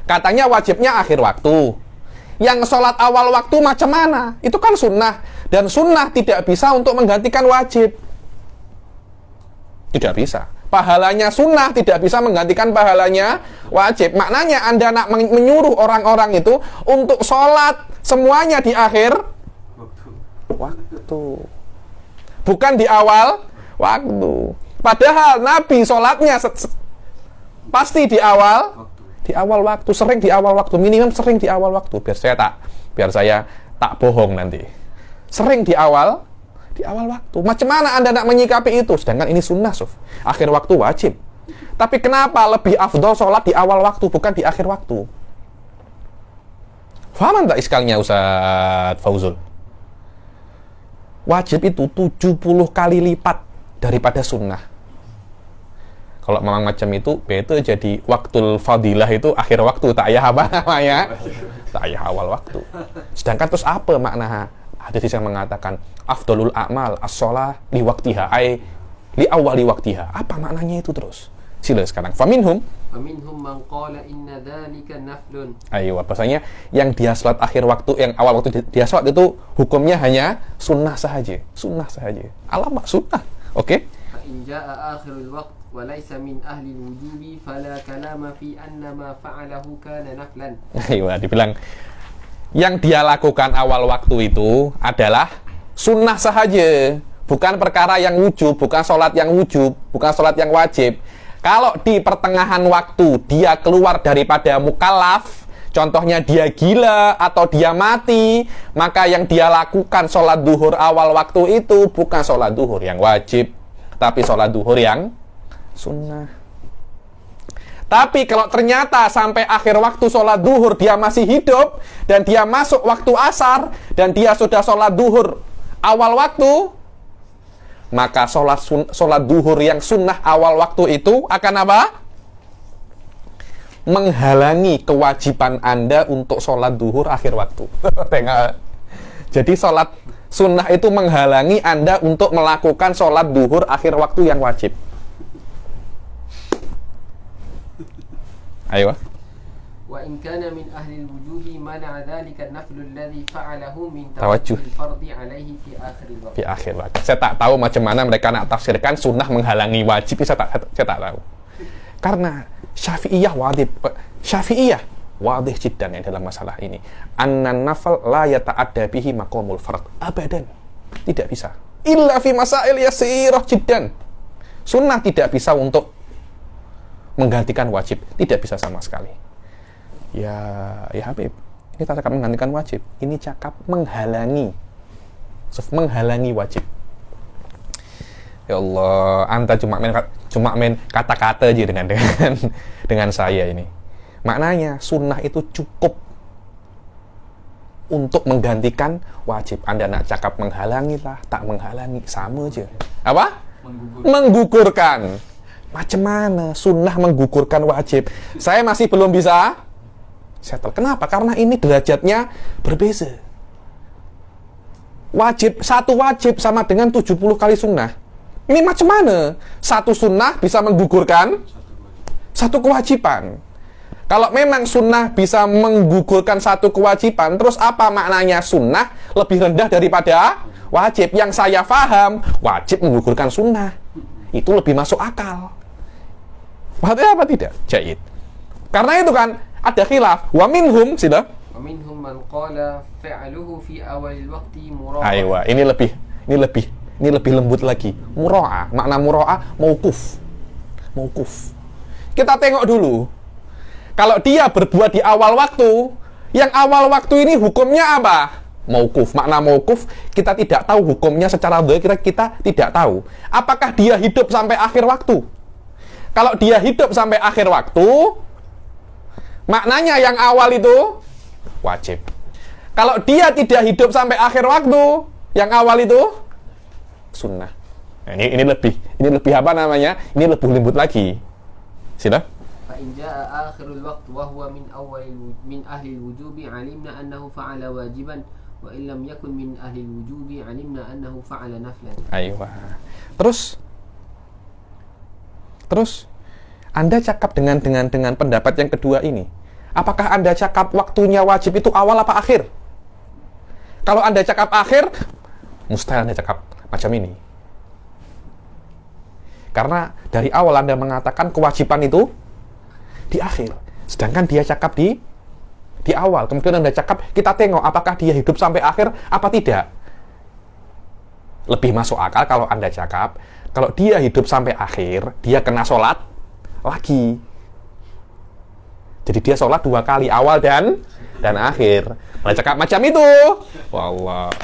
Katanya wajibnya akhir waktu. Yang sholat awal waktu macam mana? Itu kan sunnah. Dan sunnah tidak bisa untuk menggantikan wajib. Tidak bisa. Pahalanya sunnah tidak bisa menggantikan pahalanya wajib. Maknanya Anda nak menyuruh orang-orang itu untuk sholat semuanya di akhir waktu. Bukan di awal waktu. Padahal Nabi sholatnya pasti di awal waktu, sering di awal waktu, minimum sering di awal waktu. Biar saya tak bohong nanti. Sering di awal waktu. Macam mana Anda nak menyikapi itu? Sedangkan ini sunnah, Suf. Akhir waktu wajib. Tapi kenapa lebih afdol sholat di awal waktu, bukan di akhir waktu? Faham tak iskalnya Ustaz Fauzul? Wajib itu 70 kali lipat daripada sunnah. Kalau memang macam itu, beta jadi waktul fadilah itu akhir waktu, tak ayah apa namanya? Tak ayah awal waktu. Sedangkan terus apa makna hadis yang mengatakan afdalul a'mal as-shalah li waqtiha ay li awwali waqtiha? Apa maknanya itu terus? Sila sekarang. Faminhum man qala inna dzalika naflun. Ayo, bahasanya yang dia salat akhir waktu, yang awal waktu dia salat itu hukumnya hanya sunnah sahaja. Sunnah sahaja. Alamak, sunnah. Oke? Fa in jaa akhirul waqt wa laysa min ahli al-wujubi fala kalama fi anna ma fa'alahu kana naflan. Ayo, dibilang yang dia lakukan awal waktu itu adalah sunnah sahaja, bukan perkara yang wujub, bukan sholat yang wujub, bukan sholat yang wajib. Kalau di pertengahan waktu dia keluar daripada mukallaf, contohnya dia gila atau dia mati, maka yang dia lakukan sholat duhur awal waktu itu bukan sholat duhur yang wajib, tapi sholat duhur yang sunnah. Tapi kalau ternyata sampai akhir waktu sholat duhur dia masih hidup dan dia masuk waktu asar dan dia sudah sholat duhur awal waktu, maka sholat duhur yang sunnah awal waktu itu akan apa? Menghalangi kewajiban Anda untuk sholat duhur akhir waktu. Jadi sholat sunnah itu menghalangi Anda untuk melakukan sholat duhur akhir waktu yang wajib. Ayo. Wa in kana min ahli al-wujubi mana'a dhalika an-naflu alladhi fa'alahu min Tawajjuh. tawajjuh al-fardhi alayhi fi akhir al-waqt. Di akhir waktu. Saya tak tahu macam mana mereka nak tafsirkan sunnah menghalangi wajib. Saya tak tahu. Karena Syafi'iyah wadih jiddan ya dalam masalah ini. Annan nafal la yata'adda bihi maqamul fard. Abadan. Tidak bisa. Illa fi masail yasirah jiddan. Sunnah tidak bisa untuk menggantikan wajib, tidak bisa sama sekali. Ya Habib, ini tak cakap menggantikan wajib, ini cakap menghalangi wajib. Ya Allah, anta cuma main kata-kata aja dengan saya ini. Maknanya sunnah itu cukup untuk menggantikan wajib. Anda nak cakap menghalangi lah, tak menghalangi, sama aja. Apa? Menggugurkan. Macam mana sunnah menggugurkan wajib? Saya masih belum bisa settle. Kenapa? Karena ini derajatnya berbeza. Satu wajib sama dengan 70 kali sunnah. Ini macam mana? Satu sunnah bisa menggugurkan satu kewajiban. Kalau memang sunnah bisa menggugurkan satu kewajiban, terus apa maknanya sunnah lebih rendah daripada wajib? Yang saya paham, wajib menggugurkan sunnah. Itu lebih masuk akal. Maksudnya apa tidak? Jahit. Karena itu kan ada khilaf. Wa minhum sila. Wa minhum man qala fa'aluhu fi awalil waqti mura'ah. Aywa, ini lebih lembut lagi. Mura'ah, makna mura'ah mauquf. Kita tengok dulu. Kalau dia berbuat di awal waktu, yang awal waktu ini hukumnya apa? Mauquf. Makna mauquf, kita tidak tahu hukumnya secara dhahir, kita tidak tahu. Apakah dia hidup sampai akhir waktu? Kalau dia hidup sampai akhir waktu, maknanya yang awal itu wajib. Kalau dia tidak hidup sampai akhir waktu, yang awal itu sunnah. Nah, ini lebih apa namanya? Ini lebih lembut lagi. Sila. Fa in jaa akhirul waqt wa huwa min ahli al-wujubi 'alimna annahu fa'ala wajiban wa in lam yakun min ahli al-wujubi 'alimna annahu fa'ala naflan. Aywa. Terus Terus Anda cakap dengan pendapat yang kedua ini. Apakah Anda cakap waktunya wajib itu awal apa akhir? Kalau Anda cakap akhir, mustahil Anda cakap macam ini. Karena dari awal Anda mengatakan kewajiban itu di akhir. Sedangkan dia cakap di awal. Kemudian Anda cakap, kita tengok apakah dia hidup sampai akhir apa tidak. Lebih masuk akal kalau Anda cakap, kalau dia hidup sampai akhir, dia kena sholat lagi. Jadi dia sholat 2 kali, awal dan akhir. Anda cakap macam itu. Wallah.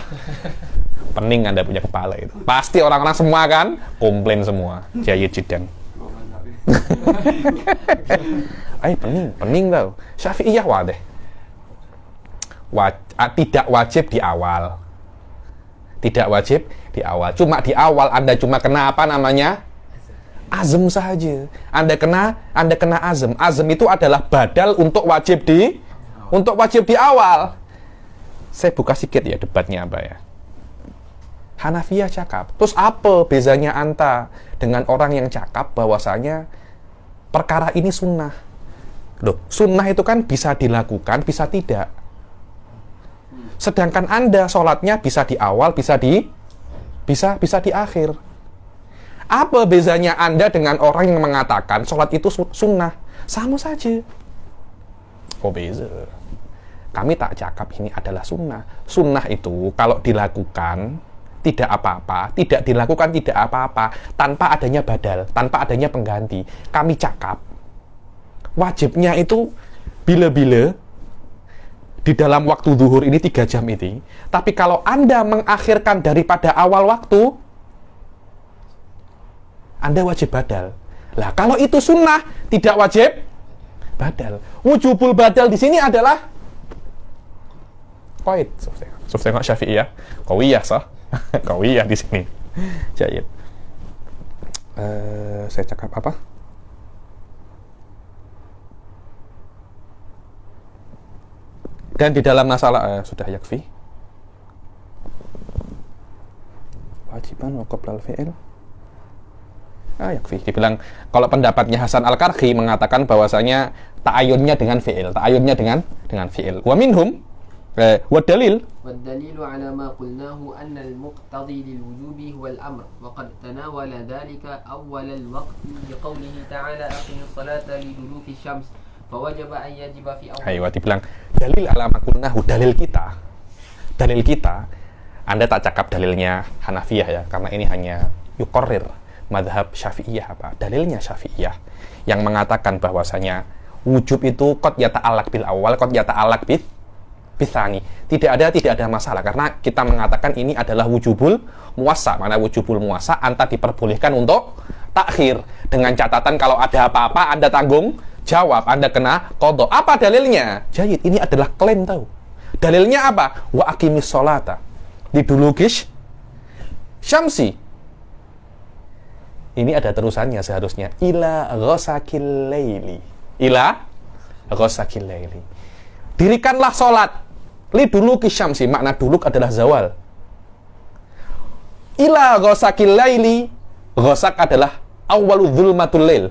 Pening Anda punya kepala itu. Pasti orang-orang semua kan komplain semua. Jayid jidang. Pening tau. Syafi'iyah wadih. Tidak wajib di awal. Tidak wajib di awal. Cuma di awal Anda cuma kena apa namanya? Azm saja. Anda kena azm. Azm itu adalah badal untuk wajib di awal. Saya buka sedikit ya debatnya apa ya. Hanafiyah cakap. Terus apa bezanya anta dengan orang yang cakap bahwasanya perkara ini sunnah? Loh, sunnah itu kan bisa dilakukan, bisa tidak. Sedangkan Anda sholatnya bisa di awal, bisa di akhir. Apa bezanya Anda dengan orang yang mengatakan sholat itu sunnah? Sama saja. Oh, beza. Kami tak cakap ini adalah sunnah. Sunnah itu kalau dilakukan tidak apa-apa, tidak dilakukan tidak apa-apa, tanpa adanya badal, tanpa adanya pengganti. Kami cakap wajibnya itu bila-bila di dalam waktu zuhur ini 3 jam ini. Tapi kalau Anda mengakhirkan daripada awal waktu, Anda wajib badal. Lah kalau itu sunnah, tidak wajib badal. Wujubul badal di sini adalah qaid. Tengok Syafi'iyah, qawiyah sah. Qawiyah di sini. Jayid. Saya cakap apa? Dan di dalam masalah sudah yakfi. Wajiban wa qabla al-fi'il. Yakfi. Dibilang kalau pendapatnya Hasan Al-Karhi mengatakan bahwasanya ta'ayyunnya dengan fi'il, ta'ayyunnya dengan fi'il. Wa minhum والدليل على ما قلناه أن المقتضي للوجوب هو الأمر وقد تناول ذلك أول الوقت بقوله تعالى أقم الصلاة لدلوك الشمس فوجب أن يجب في أول. Ayo, dibilang dalil ala ma qulnahu, dalil kita. Anda tak cakap dalilnya Hanafiyah ya, karena ini hanya yuqarrir madhab Syafi'iyah apa? Dalilnya Syafi'iyah yang mengatakan bahwasanya wujub itu qad yata'allaq bil awal, qad yata'allaq bisani. Tidak ada masalah karena kita mengatakan ini adalah wujubul muwassa. Mana wujubul muwassa anta diperbolehkan untuk takhir dengan catatan kalau ada apa-apa Anda tanggung jawab, Anda kena qadha. Apa dalilnya? Jayid, ini adalah klaim tahu. Dalilnya apa? Wa aqimis sholata lidulukish syamsi. Ini ada terusannya seharusnya. Ila ghasakil laili. Ila ghasakil laili. Dirikanlah sholat liduluki syamsi, makna duluk adalah zawal. Ila ghasakil laili, ghasak adalah awwalu dzulmatul lail.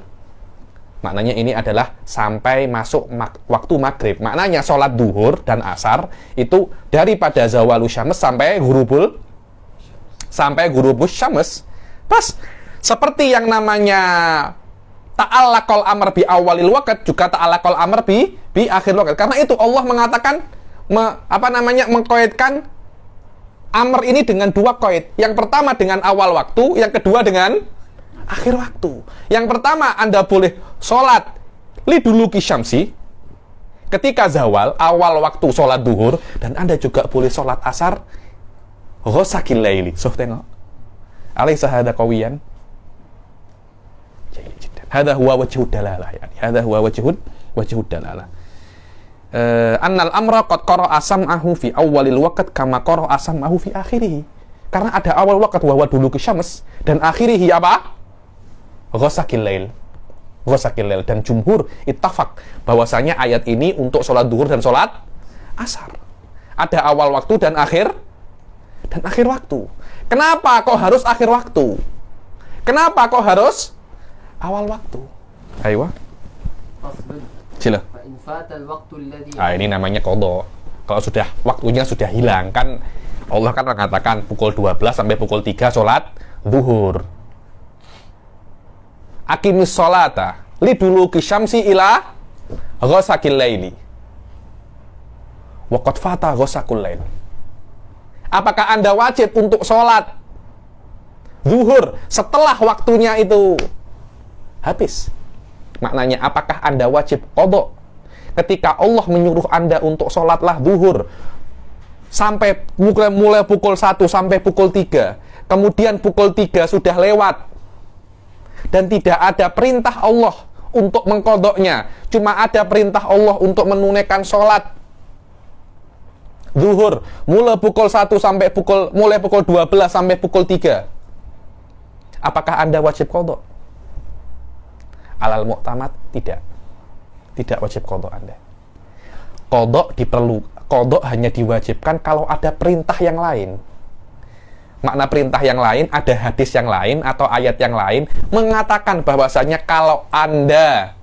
Maknanya ini adalah sampai masuk waktu maghrib. Maknanya sholat duhur dan asar itu daripada zawalu syams sampai ghurubus syams. Pas seperti yang namanya ta'allaqal amr bi awalil waqt juga ta'allaqal amr bi akhir waqt. Karena itu Allah mengatakan mengkoitkan amr ini dengan 2 koit. Yang pertama dengan awal waktu, yang kedua dengan akhir waktu. Yang pertama Anda boleh sholat liduluki syamsi ketika zawal, awal waktu sholat duhur, dan Anda juga boleh sholat asar ghasakil laili. So tengok. Alaysa hadha qawiyan? Hadha huwa wajhud dalalah, yani hadha huwa wajhud dalalah. Annal amra qad qara'a sam'ahu fi awwalil waqt kama qara'a sam'ahu fi akhirih. Karena ada awal waqt wa duluki syams dan akhirih apa? Ghasakil lail. Dan jumhur ittafaq bahwasanya ayat ini untuk sholat duhur dan sholat asar. Ada awal waktu dan akhir waktu. Kenapa kok harus akhir waktu? Kenapa kok harus awal waktu. Ayo. Faslun. Sila. Fa in fatal waqtu alladhi Ini namanya qadha. Kalau sudah waktunya sudah hilang, kan Allah kan mengatakan pukul 12 sampai pukul 3 sholat zuhur. Aqimis sholata liduluki syamsi ila ghasaqil laili. Wa qad fata ghasaqul lail. Apakah Anda wajib untuk sholat zuhur setelah waktunya itu habis? Maknanya, apakah Anda wajib qadha ketika Allah menyuruh Anda untuk sholatlah zuhur sampai mulai pukul 1 sampai pukul 3, kemudian pukul 3 sudah lewat dan tidak ada perintah Allah untuk mengqadhanya, cuma ada perintah Allah untuk menunaikan sholat zuhur mulai pukul 1 sampai mulai pukul 12 sampai pukul 3. Apakah Anda wajib qadha? Alal mu'tamad tidak wajib qadha Anda. Qadha hanya diwajibkan kalau ada perintah yang lain. Makna perintah yang lain, ada hadis yang lain atau ayat yang lain mengatakan bahwasanya kalau Anda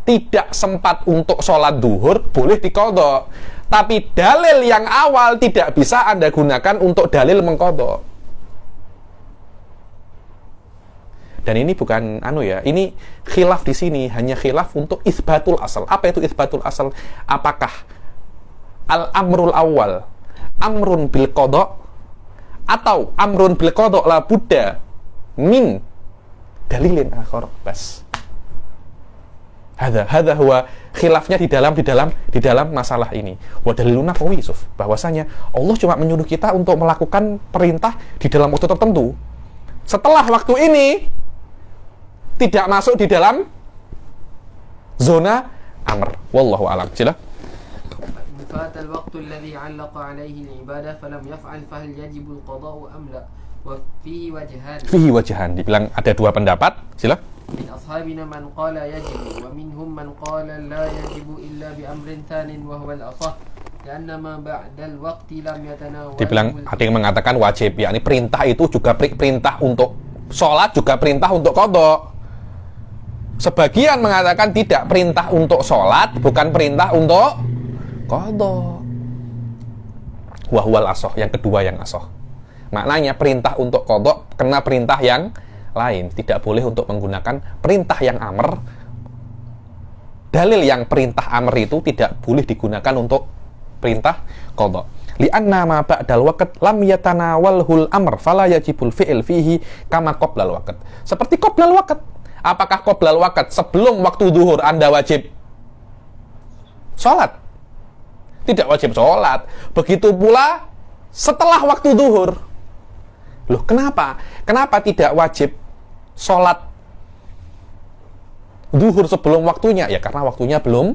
tidak sempat untuk sholat zuhur, boleh diqadha. Tapi dalil yang awal tidak bisa Anda gunakan untuk dalil mengqadha. Dan ini bukan ini khilaf di sini hanya khilaf untuk isbatul asal. Apa itu isbatul asal? Apakah al-amrul awal amrun bil qadha atau amrun bil qadha la budda min dalilin akhar? Bas. Hadza huwa khilafnya di dalam masalah ini. Wa daliluna qawi, Yusuf, bahwasanya Allah cuma menyuruh kita untuk melakukan perintah di dalam waktu tertentu. Setelah waktu ini tidak masuk di dalam zona amr. Wallahu a'lam. Sila. فات الوقت الذي علق عليه العبادة فلم يفعل فهل يجب القضاء أم لا؟ وفيه وجهان. Fihi wajahan. Dibilang ada dua pendapat. Sila. من أصحابنا من قال يجب ومنهم من قال لا يجب إلا بأمر ثان وهو الأصح لأن ما بعد الوقت لم يتناول. Dibilang ada yang mengatakan wajib, yakni perintah itu juga perintah untuk sholat, juga perintah untuk qadha. Sebagian mengatakan tidak, perintah untuk sholat bukan perintah untuk qadha. Wahwal asoh, yang kedua yang asoh. Maknanya perintah untuk qadha kena perintah yang lain. Tidak boleh untuk menggunakan perintah yang amr. Dalil yang perintah amr itu tidak boleh digunakan untuk perintah qadha. Li'anna ma ba'dal waqt lam yatanawalhul amr fala yajibul fi'il fihi kama qoblal waqt. Seperti qoblal waqt. Apakah qoblal waqt sebelum waktu zuhur Anda wajib sholat? Tidak wajib sholat. Begitu pula setelah waktu zuhur. Loh, kenapa? Kenapa tidak wajib sholat zuhur sebelum waktunya? Ya karena waktunya belum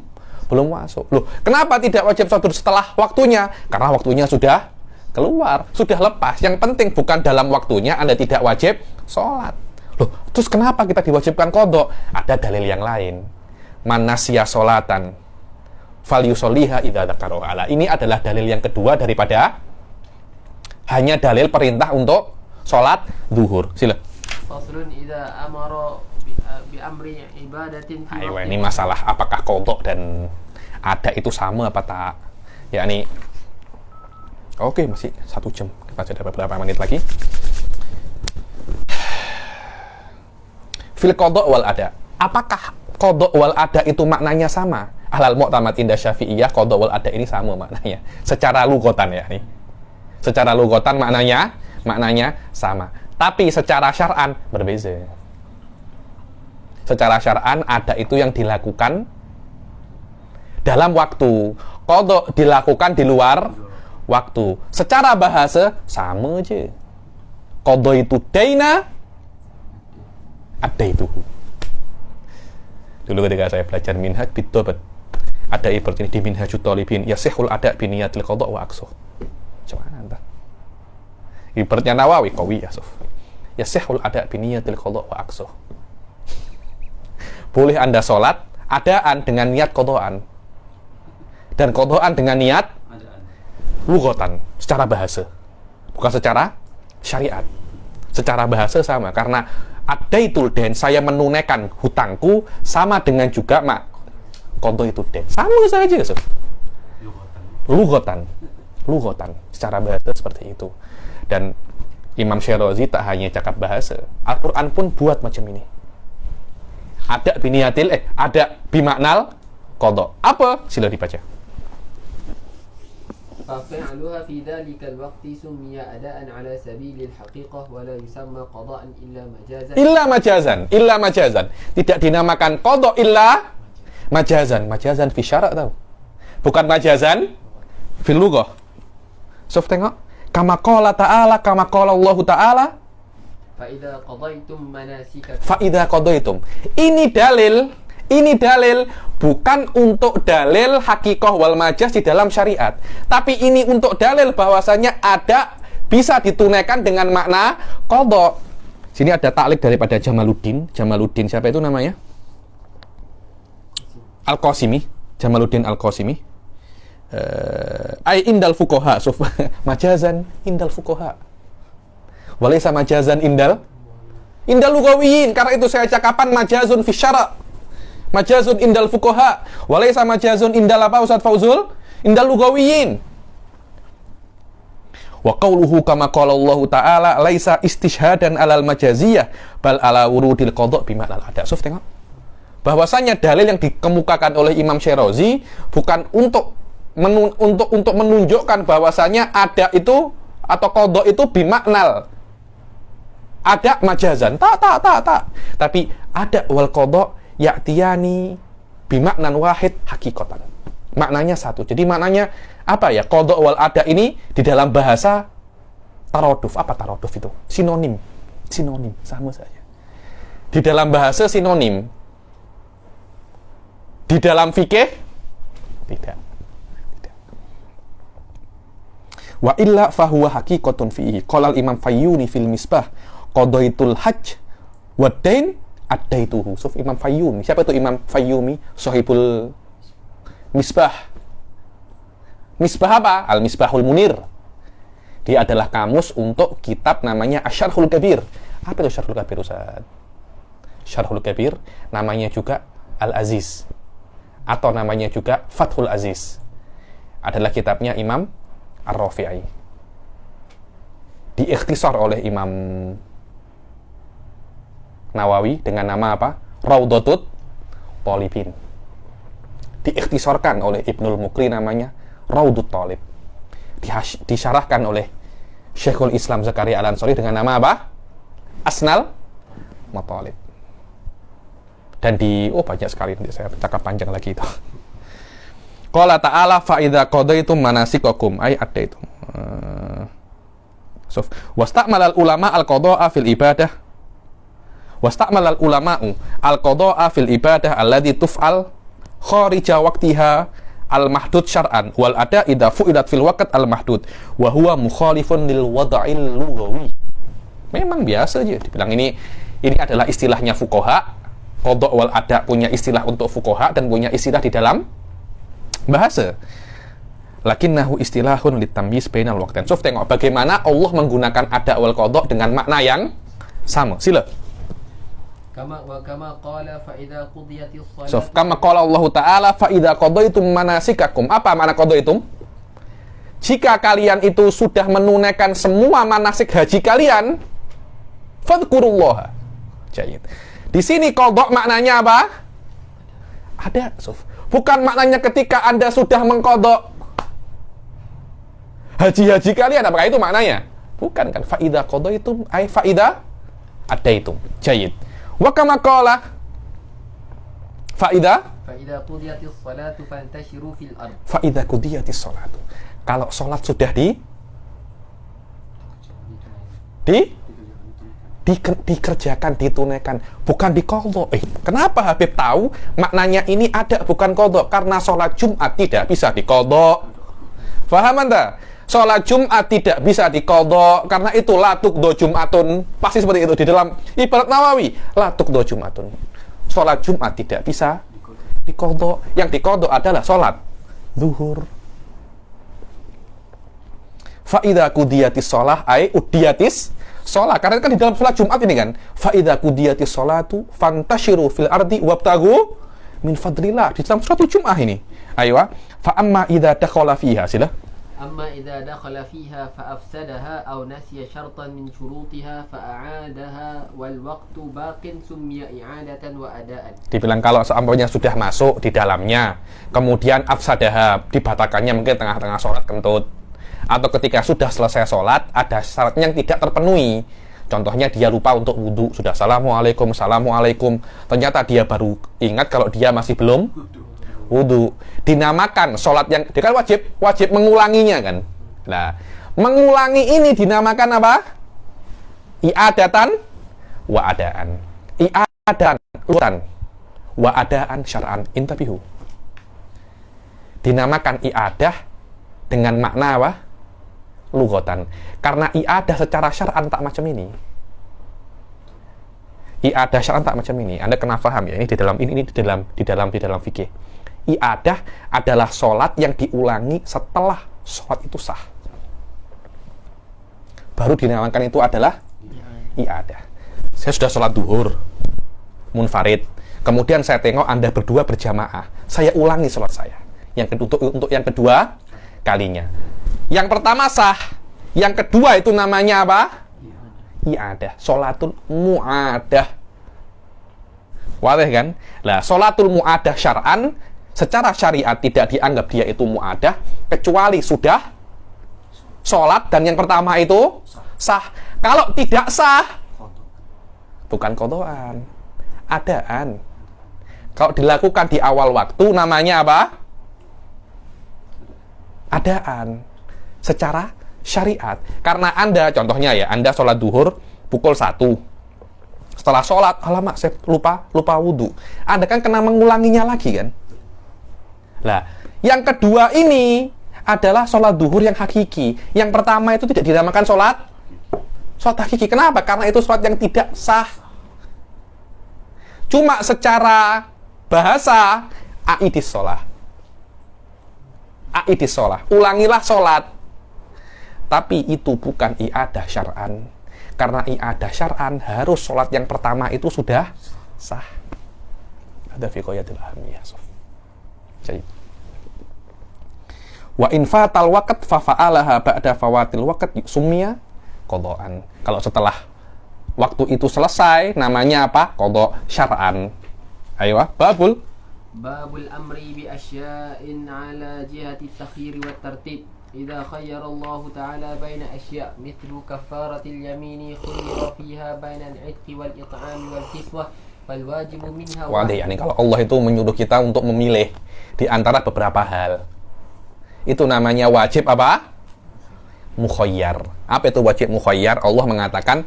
masuk. Loh, kenapa tidak wajib sholat setelah waktunya? Karena waktunya sudah keluar, sudah lepas. Yang penting bukan dalam waktunya Anda tidak wajib sholat. Loh, terus kenapa kita diwajibkan qadha? Ada dalil yang lain. Man nasiya sholatan falyusolliha idza dzakaraha. Ini adalah dalil yang kedua daripada hanya dalil perintah untuk sholat zuhur. Sila. Faslun idza amara bi amri ibadatin fi Ayo, ini masalah apakah qadha dan ada itu sama apa tak? Yakni oke, masih 1 jam. Kita ada beberapa menit lagi. Fil qadha wal ada. Apakah qadha wal ada itu maknanya sama? Alal mu'tamad inda Syafi'iyah, qadha wal ada ini sama maknanya. Secara lughatan ya nih. Secara lughatan maknanya sama. Tapi secara syar'an berbeza. Secara syar'an ada itu yang dilakukan dalam waktu. Qadha dilakukan di luar waktu. Secara bahasa sama aja. Qadha itu daina, ada itu. Dulu ketika saya belajar minhaj biddobat, ada ibarat ini di minhajut talibin, yasihul ada biniyatil qadha wa aqsuh. Coba anda. Ibaratnya Nawawi qawi ya, Suf. Yasihul ada biniyatil qadha wa aqsuh. Boleh Anda sholat adaan dengan niat qadhaan dan qadhaan dengan niat lughatan, secara bahasa, bukan secara syariat. Secara bahasa sama, karena adaitul den, saya menunaikan hutangku, sama dengan juga qadaitud den. Sama saja, Sof. Lughatan. Secara bahasa seperti itu. Dan Imam Syirazi tak hanya cakap bahasa, Al-Quran pun buat macam ini. Ada bimaknal qada. Apa? Sila dibaca. ففعلها في ذلك الوقت سمي أداء على سبيل الحقيقة ولا يسمى قضاء إلا مجازا. Illa majazan. Tidak dinamakan qada illa majazan. Majazan fi syara' tahu. Bukan majazan fil lughah. Sof tengok. Kama qala ta'ala, kama qala Allah Ta'ala. فإذا قضيتم مناسككم. Fa'idha qadaitum. Ini dalil bukan untuk dalil hakikoh wal majaz di dalam syariat. Tapi ini untuk dalil bahwasanya ada bisa ditunaikan dengan makna qadha. Sini ada taklik daripada Jamaluddin. Jamaluddin siapa itu namanya? Al-Qasimi. Jamaluddin Al-Qasimi. Ai indal fuqaha. Majazan indal fuqaha. Walaysa majazan indal lugawiyin. Karena itu saya cakapan majazun fi syara'. Majazun indal fuqaha, walaysa majazun indal apa Ustaz Fauzul? Indal lugawiyin. Wa qawluhu kama qala Allah Ta'ala laisa istishhadan alal majaziyah bal ala wurudil qada' bimaknal ada. Sof tengok. Bahwasanya dalil yang dikemukakan oleh Imam Syirazi bukan untuk menunjukkan bahwasanya ada itu atau qada' itu bimaknal ada majazan. Tak. Tapi ada wal qada' ya'tiyani bimaknan wahid hakikatan. Maknanya satu. Jadi maknanya apa ya? Qada wal ada ini di dalam bahasa taroduf. Apa taroduf itu? Sinonim, sama saja. Di dalam bahasa sinonim. Di dalam fikih tidak. Wa illa fahuwa hakikatun fihi. Qala al-Imam Fayyuni fil Misbah qadaitul hajj wad dain adaituhu. Sof Imam Fayyumi. Siapa itu Imam Fayyumi? Sahibul Misbah. Misbah apa? Al-Misbahul Munir. Dia adalah kamus untuk kitab namanya Asy-Syarhul Kabir. Apa itu Syarhul Kabir, Ustaz? Syarhul Kabir namanya juga Al-Aziz atau namanya juga Fathul Aziz. Adalah kitabnya Imam Ar-Rafi'i. Diikhtisar oleh Imam Nawawi dengan nama apa? Raudhatut Thalibin. Diikhtisarkan oleh Ibnul Muqri namanya Raudhut Thalib. Disyarahkan oleh Syekhul Islam Zakaria Al-Ansari dengan nama apa? Asnal Matalib. Dan banyak sekali, nanti saya cakap panjang lagi itu. Qala ta'ala fa idza qadaitum manasikakum ay adaitum. Wasta'malal ulama al-qada'a fil ibadah. Wasta'malal ulama'u al-qada'a fil ibadah alladhi tuf'al kharija waqtiha al-mahdud syar'an wal ada idza fu'idat fil waqt al-mahdud wa huwa mukhalifun lil wada'il lughawi. Memang biasa aja dibilang ini adalah istilahnya fuqaha. Qada wal ada punya istilah untuk fuqaha dan punya istilah di dalam bahasa. Lakinnahu istilahun litamyiz bainal waqtain. So tengok bagaimana Allah menggunakan ada wal qada dengan makna yang sama. Sila. Kama qala fa idza qudiyatis shalah. So, kama qala Allah Ta'ala fa idza qadaitum manasikakum. Apa makna qadaitum? Jika kalian itu sudah menunaikan semua manasik haji kalian, fadhkurullaha. Jayid. Di sini qada maknanya apa? Ada, Suf. Bukan maknanya ketika Anda sudah mengqada haji-haji kalian, apakah itu maknanya? Bukan kan? Fa idza qadaitum ay fa idza adaitum. Jayid. Wa kama qala fa idza qudiyatis shalatu fantashiru fil ard. Fa idza qudiyatis shalatu. Kalau salat sudah dikerjakan, ditunaikan, bukan diqadha. Kenapa Habib tahu maknanya ini ada bukan qadha? Karena salat Jumat tidak bisa diqadha. Paham Anda? Salat Jumat tidak bisa diqadha, karena itu la tuqdha Jumatun. Pasti seperti itu di dalam ibarat Nawawi. La tuqdha Jumatun. Salat Jumat tidak bisa diqadha. Yang diqadha adalah salat zuhur. Fa idza qudiyatis shalah ay udiyatis sholat. Karena kan di dalam sholat Jumat ini kan, fa idza qudiyatis sholatu fantashiru fil ardi wabtagu min fadlillah. Di dalam surat Jumat ini. Ayo, fa amma idza dakhala fiha, sila. أما إذا دخل فيها فأفسدها أو نسي شرطا من شروطها فأعادها والوقت باق سمي إعادة وأداء. Dibilang kalau seumpamanya sudah masuk di dalamnya, kemudian afsadaha, dibatalkannya mungkin tengah-tengah sholat kentut, atau ketika sudah selesai sholat ada syaratnya yang tidak terpenuhi. Contohnya dia lupa untuk wudhu, sudah assalamualaikum, ternyata dia baru ingat kalau dia masih belum wudhu. Dinamakan sholat yang dia kan wajib mengulanginya kan. Nah, mengulangi ini dinamakan apa? I'adatan wa adaan. I'adan urutan wa adaan syar'an. Intabihu. Dinamakan i'adah dengan makna apa? Lughatan. Karena i'adah secara syar'an tak macam ini. I'adah syar'an tak macam ini. Anda kena paham ya, ini di dalam fikih. I'adah adalah sholat yang diulangi setelah sholat itu sah. Baru dinamakan itu adalah i'adah. Saya sudah sholat duhur munfarid, kemudian saya tengok Anda berdua berjamaah, saya ulangi sholat saya untuk yang kedua kalinya. Yang pertama sah, yang kedua itu namanya apa? I'adah, sholatul mu'adah. Wadah kan? Nah, sholatul mu'adah syar'an secara syariat tidak dianggap dia itu mu'adah kecuali sudah sholat dan yang pertama itu sah. Kalau tidak sah, bukan qadhaan, adaan. Kalau dilakukan di awal waktu namanya apa? Adaan secara syariat. Karena Anda, contohnya ya, Anda sholat duhur pukul 1. Setelah sholat, alamak saya lupa wudhu. Anda kan kena mengulanginya lagi kan? Nah, yang kedua ini adalah sholat duhur yang hakiki. Yang pertama itu tidak dinamakan sholat hakiki. Kenapa? Karena itu sholat yang tidak sah. Cuma secara bahasa, a'idis sholah. A'idis sholah. Ulangilah sholat. Tapi itu bukan i'adah syar'an. Karena i'adah syar'an harus sholat yang pertama itu sudah sah. Ada fi qoyatil ahamiyah. Jadi, wa in fatal waqt fa fa'alaha ba'da fawatil waqt summiya qadhaan. Kalau setelah waktu itu selesai namanya apa? Qadha syar'an. Ayo, babul amri bi asya'in ala jihati at-takhir wa at-tartib. Idza khayyara Allah ta'ala baina asya' mithlu kafaratil yamini khayyara fiha baina al-'itqi wal it'am wal kiswah. Wadah, yani kalau Allah itu menyuruh kita untuk memilih di antara beberapa hal, itu namanya wajib apa? Mukhayyar. Apa itu wajib mukhayyar? Allah mengatakan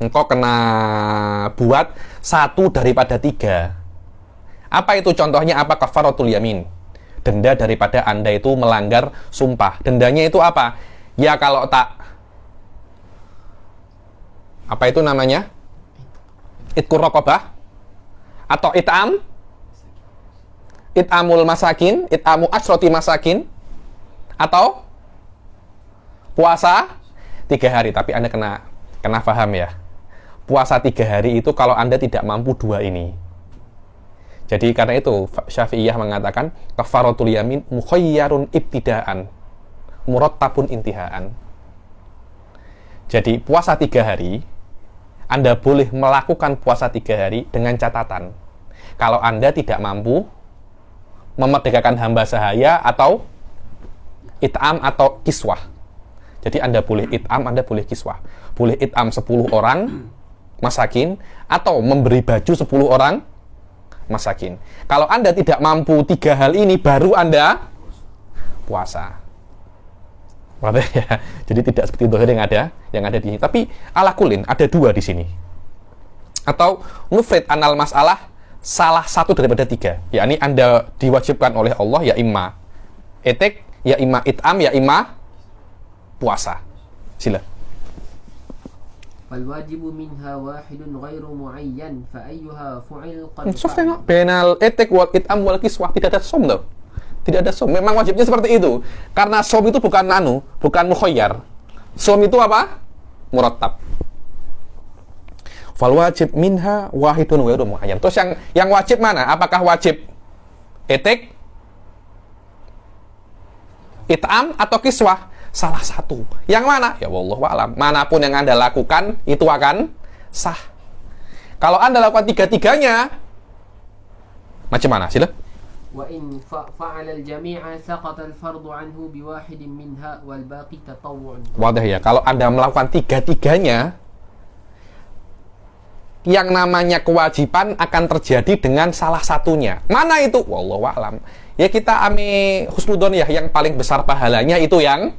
engkau kena buat 1 daripada 3. Apa itu contohnya? Apa? Kafaratul yamin, denda daripada Anda itu melanggar sumpah. Dendanya itu apa? Ya kalau tak, apa itu namanya? Itqur raqabah atau it'amul masakin, it'amu asroti masakin, atau puasa 3 hari. Tapi Anda kena paham ya, puasa 3 hari itu kalau Anda tidak mampu 2 ini. Jadi karena itu Syafi'iyah mengatakan kafaratul yamin mukhayyarun ibtidaan murattabun intihaan. Jadi puasa 3 hari Anda boleh melakukan puasa 3 hari dengan catatan kalau Anda tidak mampu memerdekakan hamba sahaya atau it'am atau kiswah. Jadi Anda boleh it'am, Anda boleh kiswah. Boleh it'am 10 orang masakin atau memberi baju 10 orang masakin. Kalau Anda tidak mampu 3 hal ini, baru Anda puasa. Ya. Jadi tidak seperti dohir yang ada di sini. Tapi ala kulin ada 2 di sini. Atau nufrid anal masalah salah satu daripada 3. Yakni Anda diwajibkan oleh Allah ya imma etik, ya imma it'am, ya imma puasa. Sila. Fal wajibu minha wahidun ghairu muayyan fa ayyuha fu'il qad. Tengok benal etik wal it'am wal kiswah, tidak ada som loh. Tidak ada som. Memang wajibnya seperti itu. Karena som itu bukan mukhayyar. Som itu apa? Murattab. Fal wajib minha wahidun ghairu muayyan. Terus yang wajib mana? Apakah wajib etik, it'am atau kiswah? Salah satu. Yang mana? Ya wallahu a'lam. Manapun yang Anda lakukan itu akan sah. Kalau Anda lakukan tiga-tiganya, macam mana? Sila. Wa in fa'ala al-jami'a saqata al-fardu anhu biwahidin minha wal baqi tatawwu'un. Wadah ya. Kalau Anda melakukan tiga-tiganya, yang namanya kewajiban akan terjadi dengan salah satunya. Mana itu? Wallahu a'lam. Ya kita husnudon ya, yang paling besar pahalanya itu yang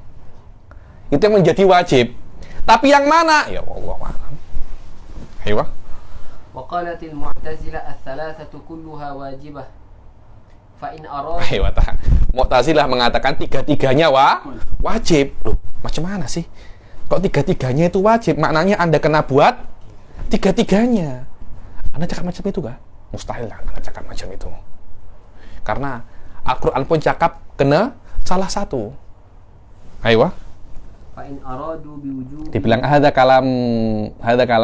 menjadi wajib. Tapi yang mana? Ya wallahu a'lam. Ayo. Wa qalatil mu'tazilah ats-tsalatsatu kulluha wajibah. Fa in arad. Ayo Mu'tazilah mengatakan tiga-tiganya wajib. Loh, macam mana sih? Kok tiga-tiganya itu wajib? Maknanya Anda kena buat tiga-tiganya. Anda cakap macam itu kah? Mustahil lah Anda cakap macam itu. Karena Al-Quran pun cakap kena salah satu. Ayo. Fa in aradu biwujub. Dibilang hadza kalam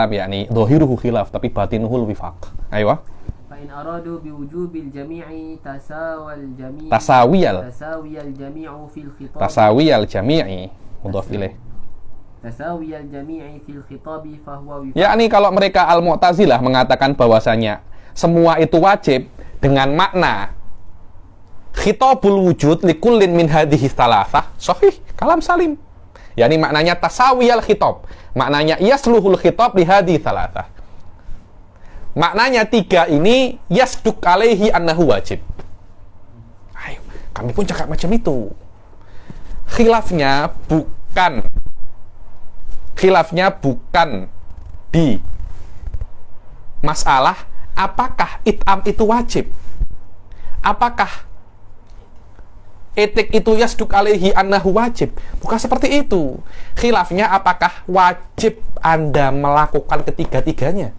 yakni dhahiruhu khilaf tapi batinuhu wifaq. Ayo. Fa in aradu biwujubil jami'i tasawiyal jami'u fil khitab. Tasawiyal jami'i mudhaf ilaih. Tasawiyal jami'i fil khitab fa huwa wifaq. Yakni kalau mereka Al-Mu'tazilah mengatakan bahwasanya semua itu wajib dengan makna khitabul wujud likullin min hadhihi thalathah, sahih, kalam salim. Yani maknanya tasawiyal khitab. Maknanya yasluhul khitab li hadhihi thalathah. Maknanya tiga ini yasduk alaihi annahu wajib. Ayo, kami pun cakap macam itu. Khilafnya bukan di masalah apakah it'am itu wajib. Apakah etik itu yasduk alaihi annahu wajib. Bukan seperti itu. Khilafnya apakah wajib Anda melakukan ketiga-tiganya.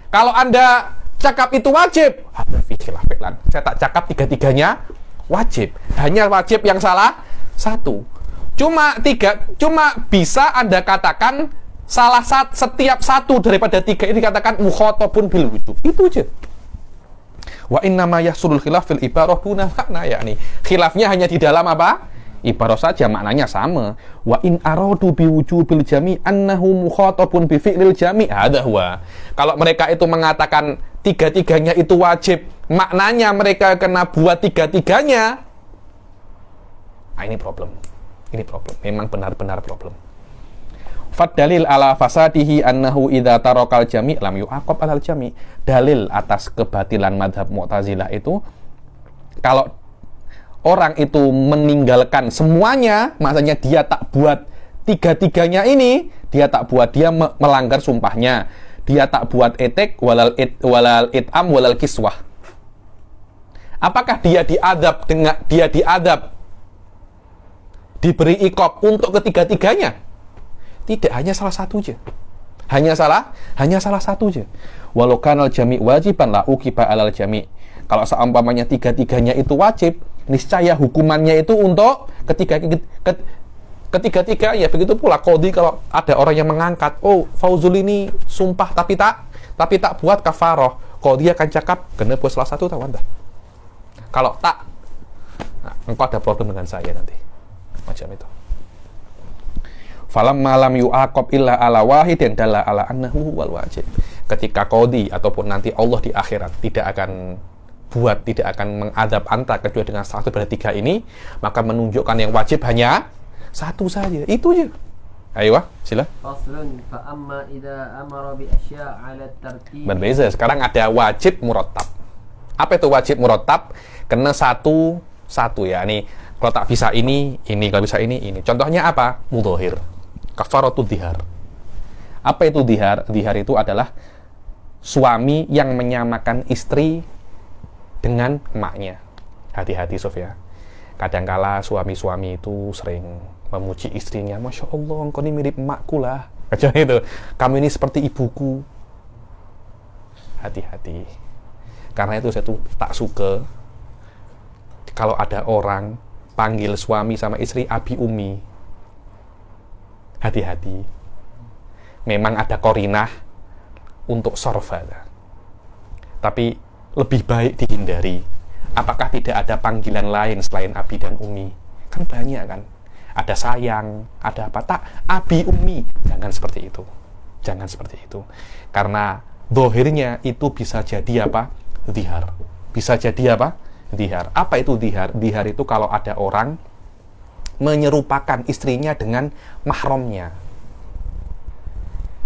Kalau Anda cakap itu wajib, ada fi khilaf fi'lan. Saya tak cakap tiga-tiganya wajib. Hanya wajib yang salah satu. Cuma bisa Anda katakan setiap satu daripada tiga ini dikatakan mukhatabun bil wujub. Itu aja. Wa innama yahsulul khilaf fil ibarah duna makna, yakni khilafnya hanya di dalam apa? Ibarah saja, maknanya sama. Wa in aradu biwujubil jami' annahu mukhatabun bi fi'lil jami', hadza huwa. Kalau mereka itu mengatakan tiga-tiganya itu wajib, maknanya mereka kena buat tiga-tiganya. Nah, ini problem. Memang benar-benar problem. Fadalil ala fasadihi annahu idza tarakal jami' lam yu'aqab alal jami'. Dalil atas kebatilan madhab Mu'tazilah itu, kalau orang itu meninggalkan semuanya, maksudnya dia tak buat tiga-tiganya ini, dia melanggar sumpahnya. Dia tak buat etik walal it'am walal kiswah. Apakah dia diadab diberi iqab untuk ketiga-tiganya? Tidak, hanya salah satu aja. Hanya salah satu aja. Walau kanal jami' wajiban la uqiba alal jami'. Kalau seumpamanya tiga-tiganya itu wajib, niscaya hukumannya itu untuk ketiga-tiga. Ya begitu pula qadhi, kalau ada orang yang mengangkat, oh Fauzul ini sumpah tapi tak buat kafaroh, qadhi akan cakap kena buat salah satu tahu Anda. Kalau tak, nah, engkau ada problem dengan saya nanti. Macam itu. Falam malam yu'aqab illa ala wahidin dalla ala annahu wal wajib. Ketika qadhi ataupun nanti Allah di akhirat tidak akan mengadab anta kecuali dengan satu dari tiga ini, maka menunjukkan yang wajib hanya satu saja. Itu aja. Ayo, sila. Faslun fa amma idza amara bi asya' 'ala tartib. Berbeza. Sekarang ada wajib murattab. Apa itu wajib murattab? Kena satu ya. Nih, kalau tak bisa ini, kalau bisa ini. Contohnya apa? Mudhahir. Kafaratul dhihar. Apa itu dhihar? Dhihar itu adalah suami yang menyamakan istri dengan emaknya. Hati-hati Sofia. Kadangkala suami-suami itu sering memuji istrinya, Masya Allah, engkau ini mirip emakku lah. Macam itu. Kamu ini seperti ibuku. Hati-hati. Karena itu saya tuh tak suka kalau ada orang panggil suami sama istri abi umi. Hati-hati. Memang ada korinah untuk sorfa. Tapi lebih baik dihindari. Apakah tidak ada panggilan lain selain abi dan umi? Kan banyak kan. Ada sayang, ada apa, tak, abi, umi. Jangan seperti itu. Jangan seperti itu. Karena dohirnya itu bisa jadi apa? Dhihar. Bisa jadi apa? Dhihar. Apa itu dhihar? Dhihar itu kalau ada orang menyerupakan istrinya dengan mahramnya.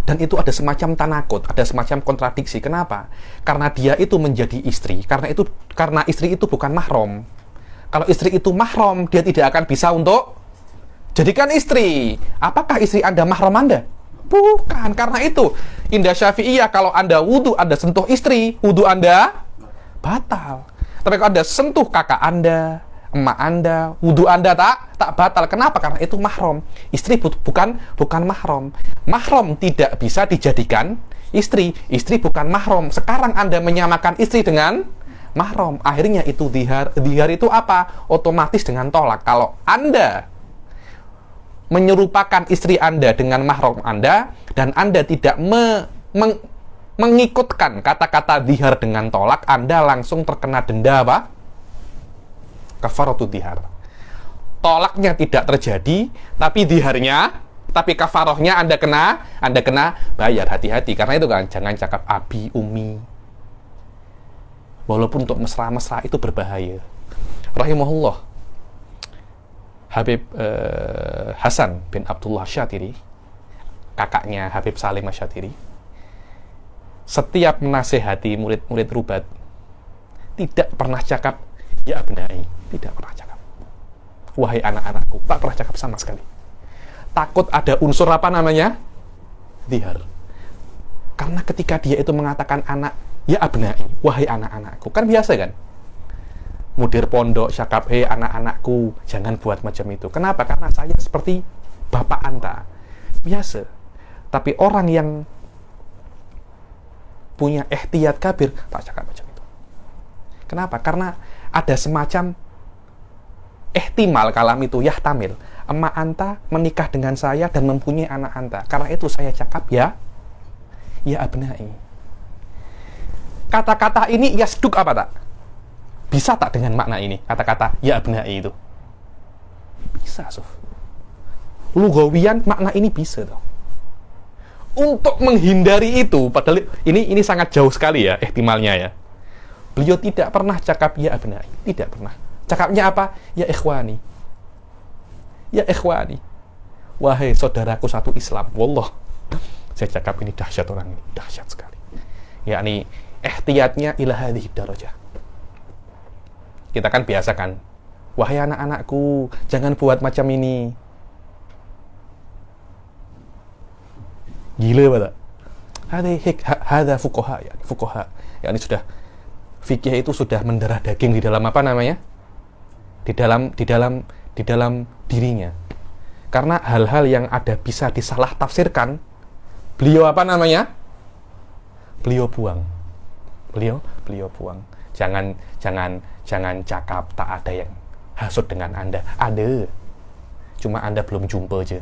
Dan itu ada semacam tanakut, ada semacam kontradiksi. Kenapa? Karena dia itu menjadi istri. Karena istri itu bukan mahram. Kalau istri itu mahram, dia tidak akan bisa untuk jadikan istri. Apakah istri Anda mahram Anda? Bukan. Karena itu, indah Syafi'iyah, kalau Anda wudu, Anda sentuh istri, wudu Anda batal. Tapi kalau Anda sentuh kakak Anda, emak Anda, wudu Anda tak batal. Kenapa? Karena itu mahram. Istri bukan mahram. Mahram tidak bisa dijadikan istri. Istri bukan mahram. Sekarang Anda menyamakan istri dengan mahram. Akhirnya itu dhihar. Dhihar itu apa? Otomatis dengan tolak. Kalau Anda menyerupakan istri Anda dengan mahram Anda dan Anda tidak mengikutkan kata-kata dhihar dengan tolak, Anda langsung terkena denda apa? Kafaratul dhihar. Tolaknya tidak terjadi, tapi dhiharnya, tapi kafarohnya Anda kena bayar. Hati-hati, karena itu kan jangan cakap abi, umi. Walaupun untuk mesra-mesra itu berbahaya. Rahimahullah, Habib Hasan bin Abdullah Syatiri, kakaknya Habib Salim Syatiri, setiap menasehati murid-murid rubat tidak pernah cakap ya abnai, tidak pernah cakap wahai anak-anakku, tak pernah cakap sama sekali. Takut ada unsur apa namanya? Dhihar. Karena ketika dia itu mengatakan anak, ya abnai, wahai anak-anakku, kan biasa kan? Mudir pondok cakap, hei anak-anakku, jangan buat macam itu. Kenapa? Karena saya seperti bapak Anda. Biasa. Tapi orang yang punya ihtiyat kabir, tak cakap macam itu. Kenapa? Karena ada semacam ihtimal kalam itu, yahtamil. Emak anta menikah dengan saya dan mempunyai anak anta. Karena itu saya cakap ya abnai. Kata-kata ini yasduk apa tak? Bisa tak dengan makna ini? Kata-kata ya abnai itu bisa, Suf. Lugawian makna ini bisa tuh. Untuk menghindari itu, padahal ini sangat jauh sekali ya ihtimalnya ya. Beliau tidak pernah cakap ya abnai, tidak pernah. Cakapnya apa? Ya ikhwani. Ya ikhwani. Wahai saudaraku satu Islam. Wallah, saya cakap ini dahsyat orang ini, dahsyat sekali. Yakni ihtiyatnya ila hadhihi darajah. Kita kan biasa kan, wahai anak-anakku, jangan buat macam ini. Gila tak? Hadza fuqaha ya, fuqaha. Ya ini sudah fikih itu sudah mendarah daging di dalam apa namanya? Di dalam dirinya. Karena hal-hal yang ada bisa disalah tafsirkan, beliau apa namanya? Beliau buang. Beliau buang. Jangan cakap tak ada yang hasut dengan Anda. Ada. Cuma Anda belum jumpa aja.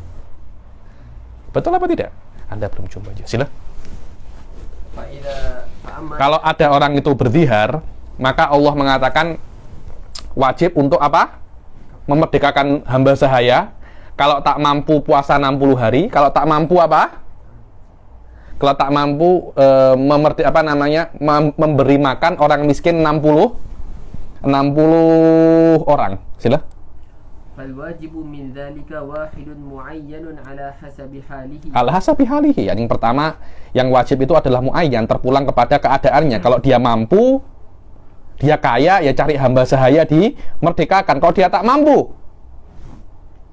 Betul apa tidak? Anda belum jumpa aja. Sila. Kalau ada orang itu berdhihar, maka Allah mengatakan wajib untuk apa? Memerdekakan hamba sahaya. Kalau tak mampu puasa 60 hari, kalau tak mampu apa? Kalau tak mampu memberi makan orang miskin 60 orang. Sila. Al-wajibu min dzalika wahidun muayyanun ala hasabi halihi. Ala hasabi halihi. Yang pertama, yang wajib itu adalah muayyan, terpulang kepada keadaannya. Kalau dia mampu, dia kaya, ya cari hamba sahaya dimerdekakan. Kalau dia tak mampu,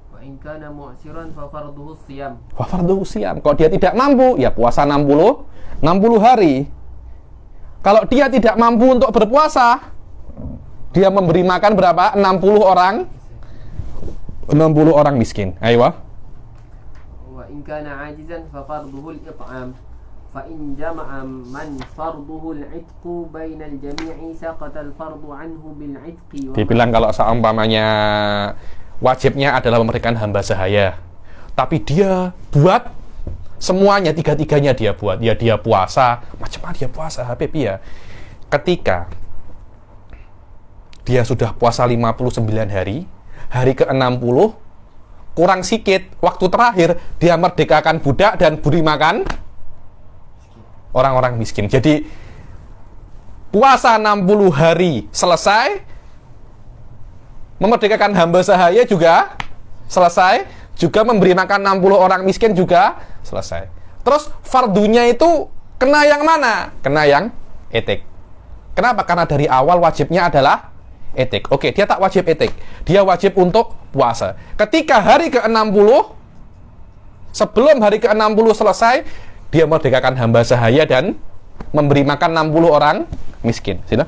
wa in kana mu'siran fa farduhu shiyam. Fa farduhu shiyam. Kalau dia tidak mampu, ya puasa 60 hari. Kalau dia tidak mampu untuk berpuasa, dia memberi makan berapa? 60 orang miskin. Ayo. Wa in kana ajizan fa farduhu al-it'am. Fa in jama'a man farduhu al-'itqu bainal jami'i saqata al-fardu 'anhu bil-'itqi. Dibilang kalau seumpamanya wajibnya adalah memberikan hamba sahaya, tapi dia buat Semuanya, tiga-tiganya dia buat. Ya dia puasa, macam mana dia puasa, Habib ya. Ketika dia sudah puasa 59 hari, hari ke-60, kurang sikit, waktu terakhir, dia merdekakan budak dan beri makan orang-orang miskin. Jadi, puasa 60 hari selesai, memerdekakan hamba sahaya juga selesai, juga memberi makan 60 orang miskin juga selesai. Terus fardunya itu kena yang mana? Kena yang etik. Kenapa? Karena dari awal wajibnya adalah etik. Oke, dia tak wajib etik. Dia wajib untuk puasa. Ketika hari ke-60, sebelum hari ke-60 selesai, dia merdekakan hamba sahaya dan memberi makan 60 orang miskin. Sila.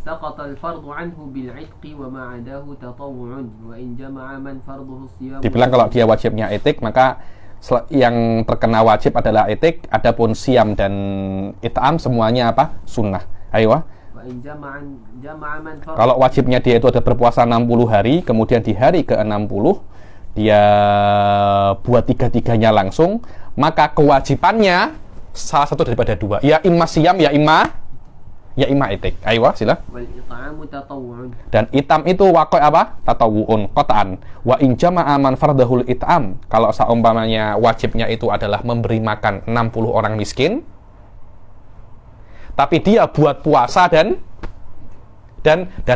سقط الفرض عنه بالعتق وما عداه تطوع وإن جمع من فرضه الصيام. Dibilang kalau dia wajibnya etik, maka yang terkena wajib adalah etik, adapun siam dan it'am semuanya apa? Sunnah. Ayo. Kalau wajibnya dia itu ada berpuasa 60 hari, kemudian di hari ke-60 dia buat tiga-tiganya langsung, maka kewajibannya salah satu daripada dua. Ya imma siam, ya imma etik. Ayo, sila. Dan itam itu waqi' apa? Tatawu'un, qata'an. Wa in jama'a man fardahul it'am. Kalau seumpamanya wajibnya itu adalah memberi makan 60 orang miskin, tapi dia buat puasa dan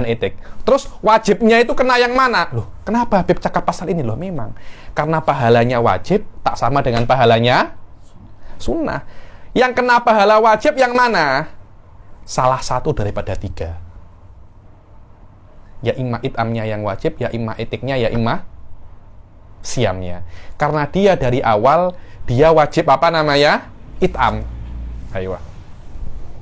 etik. Terus wajibnya itu kena yang mana? Loh, kenapa Habib cakap pasal ini? Loh, memang karena pahalanya wajib tak sama dengan pahalanya sunnah. Yang kena pahala wajib yang mana? Salah satu daripada tiga. Ya imma it'amnya yang wajib, ya imma etiknya, ya imma siamnya. Karena dia dari awal dia wajib apa namanya? It'am. Ayo.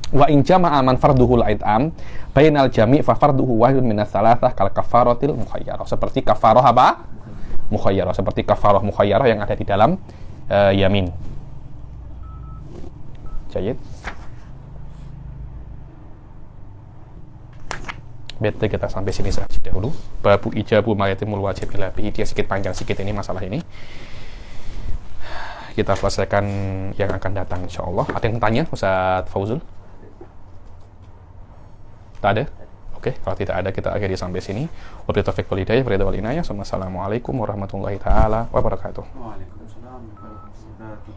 Wa in jama'a man farduhul it'am bainal jami' fa farduhu wahidun minas salasah kal kafaratil mukhayyarah. Seperti kafarah apa? Mukhayyarah. Seperti kafarah mukhayyarah yang ada di dalam yamin. Jayid. Baik, kita sampai sini saja dahulu. Babu ijabu maritimul wajib ila bihi. Dia sedikit panjang sedikit ini masalah ini. Kita selesaikan yang akan datang insyaallah. Ada yang tanya Ustaz Fauzul? Tak ada? Oke, kalau tidak ada kita akhiri sampai sini. Wabillahi taufiq wal hidayah. Wassalamualaikum warahmatullahi taala wabarakatuh. Waalaikumsalam warahmatullahi wabarakatuh.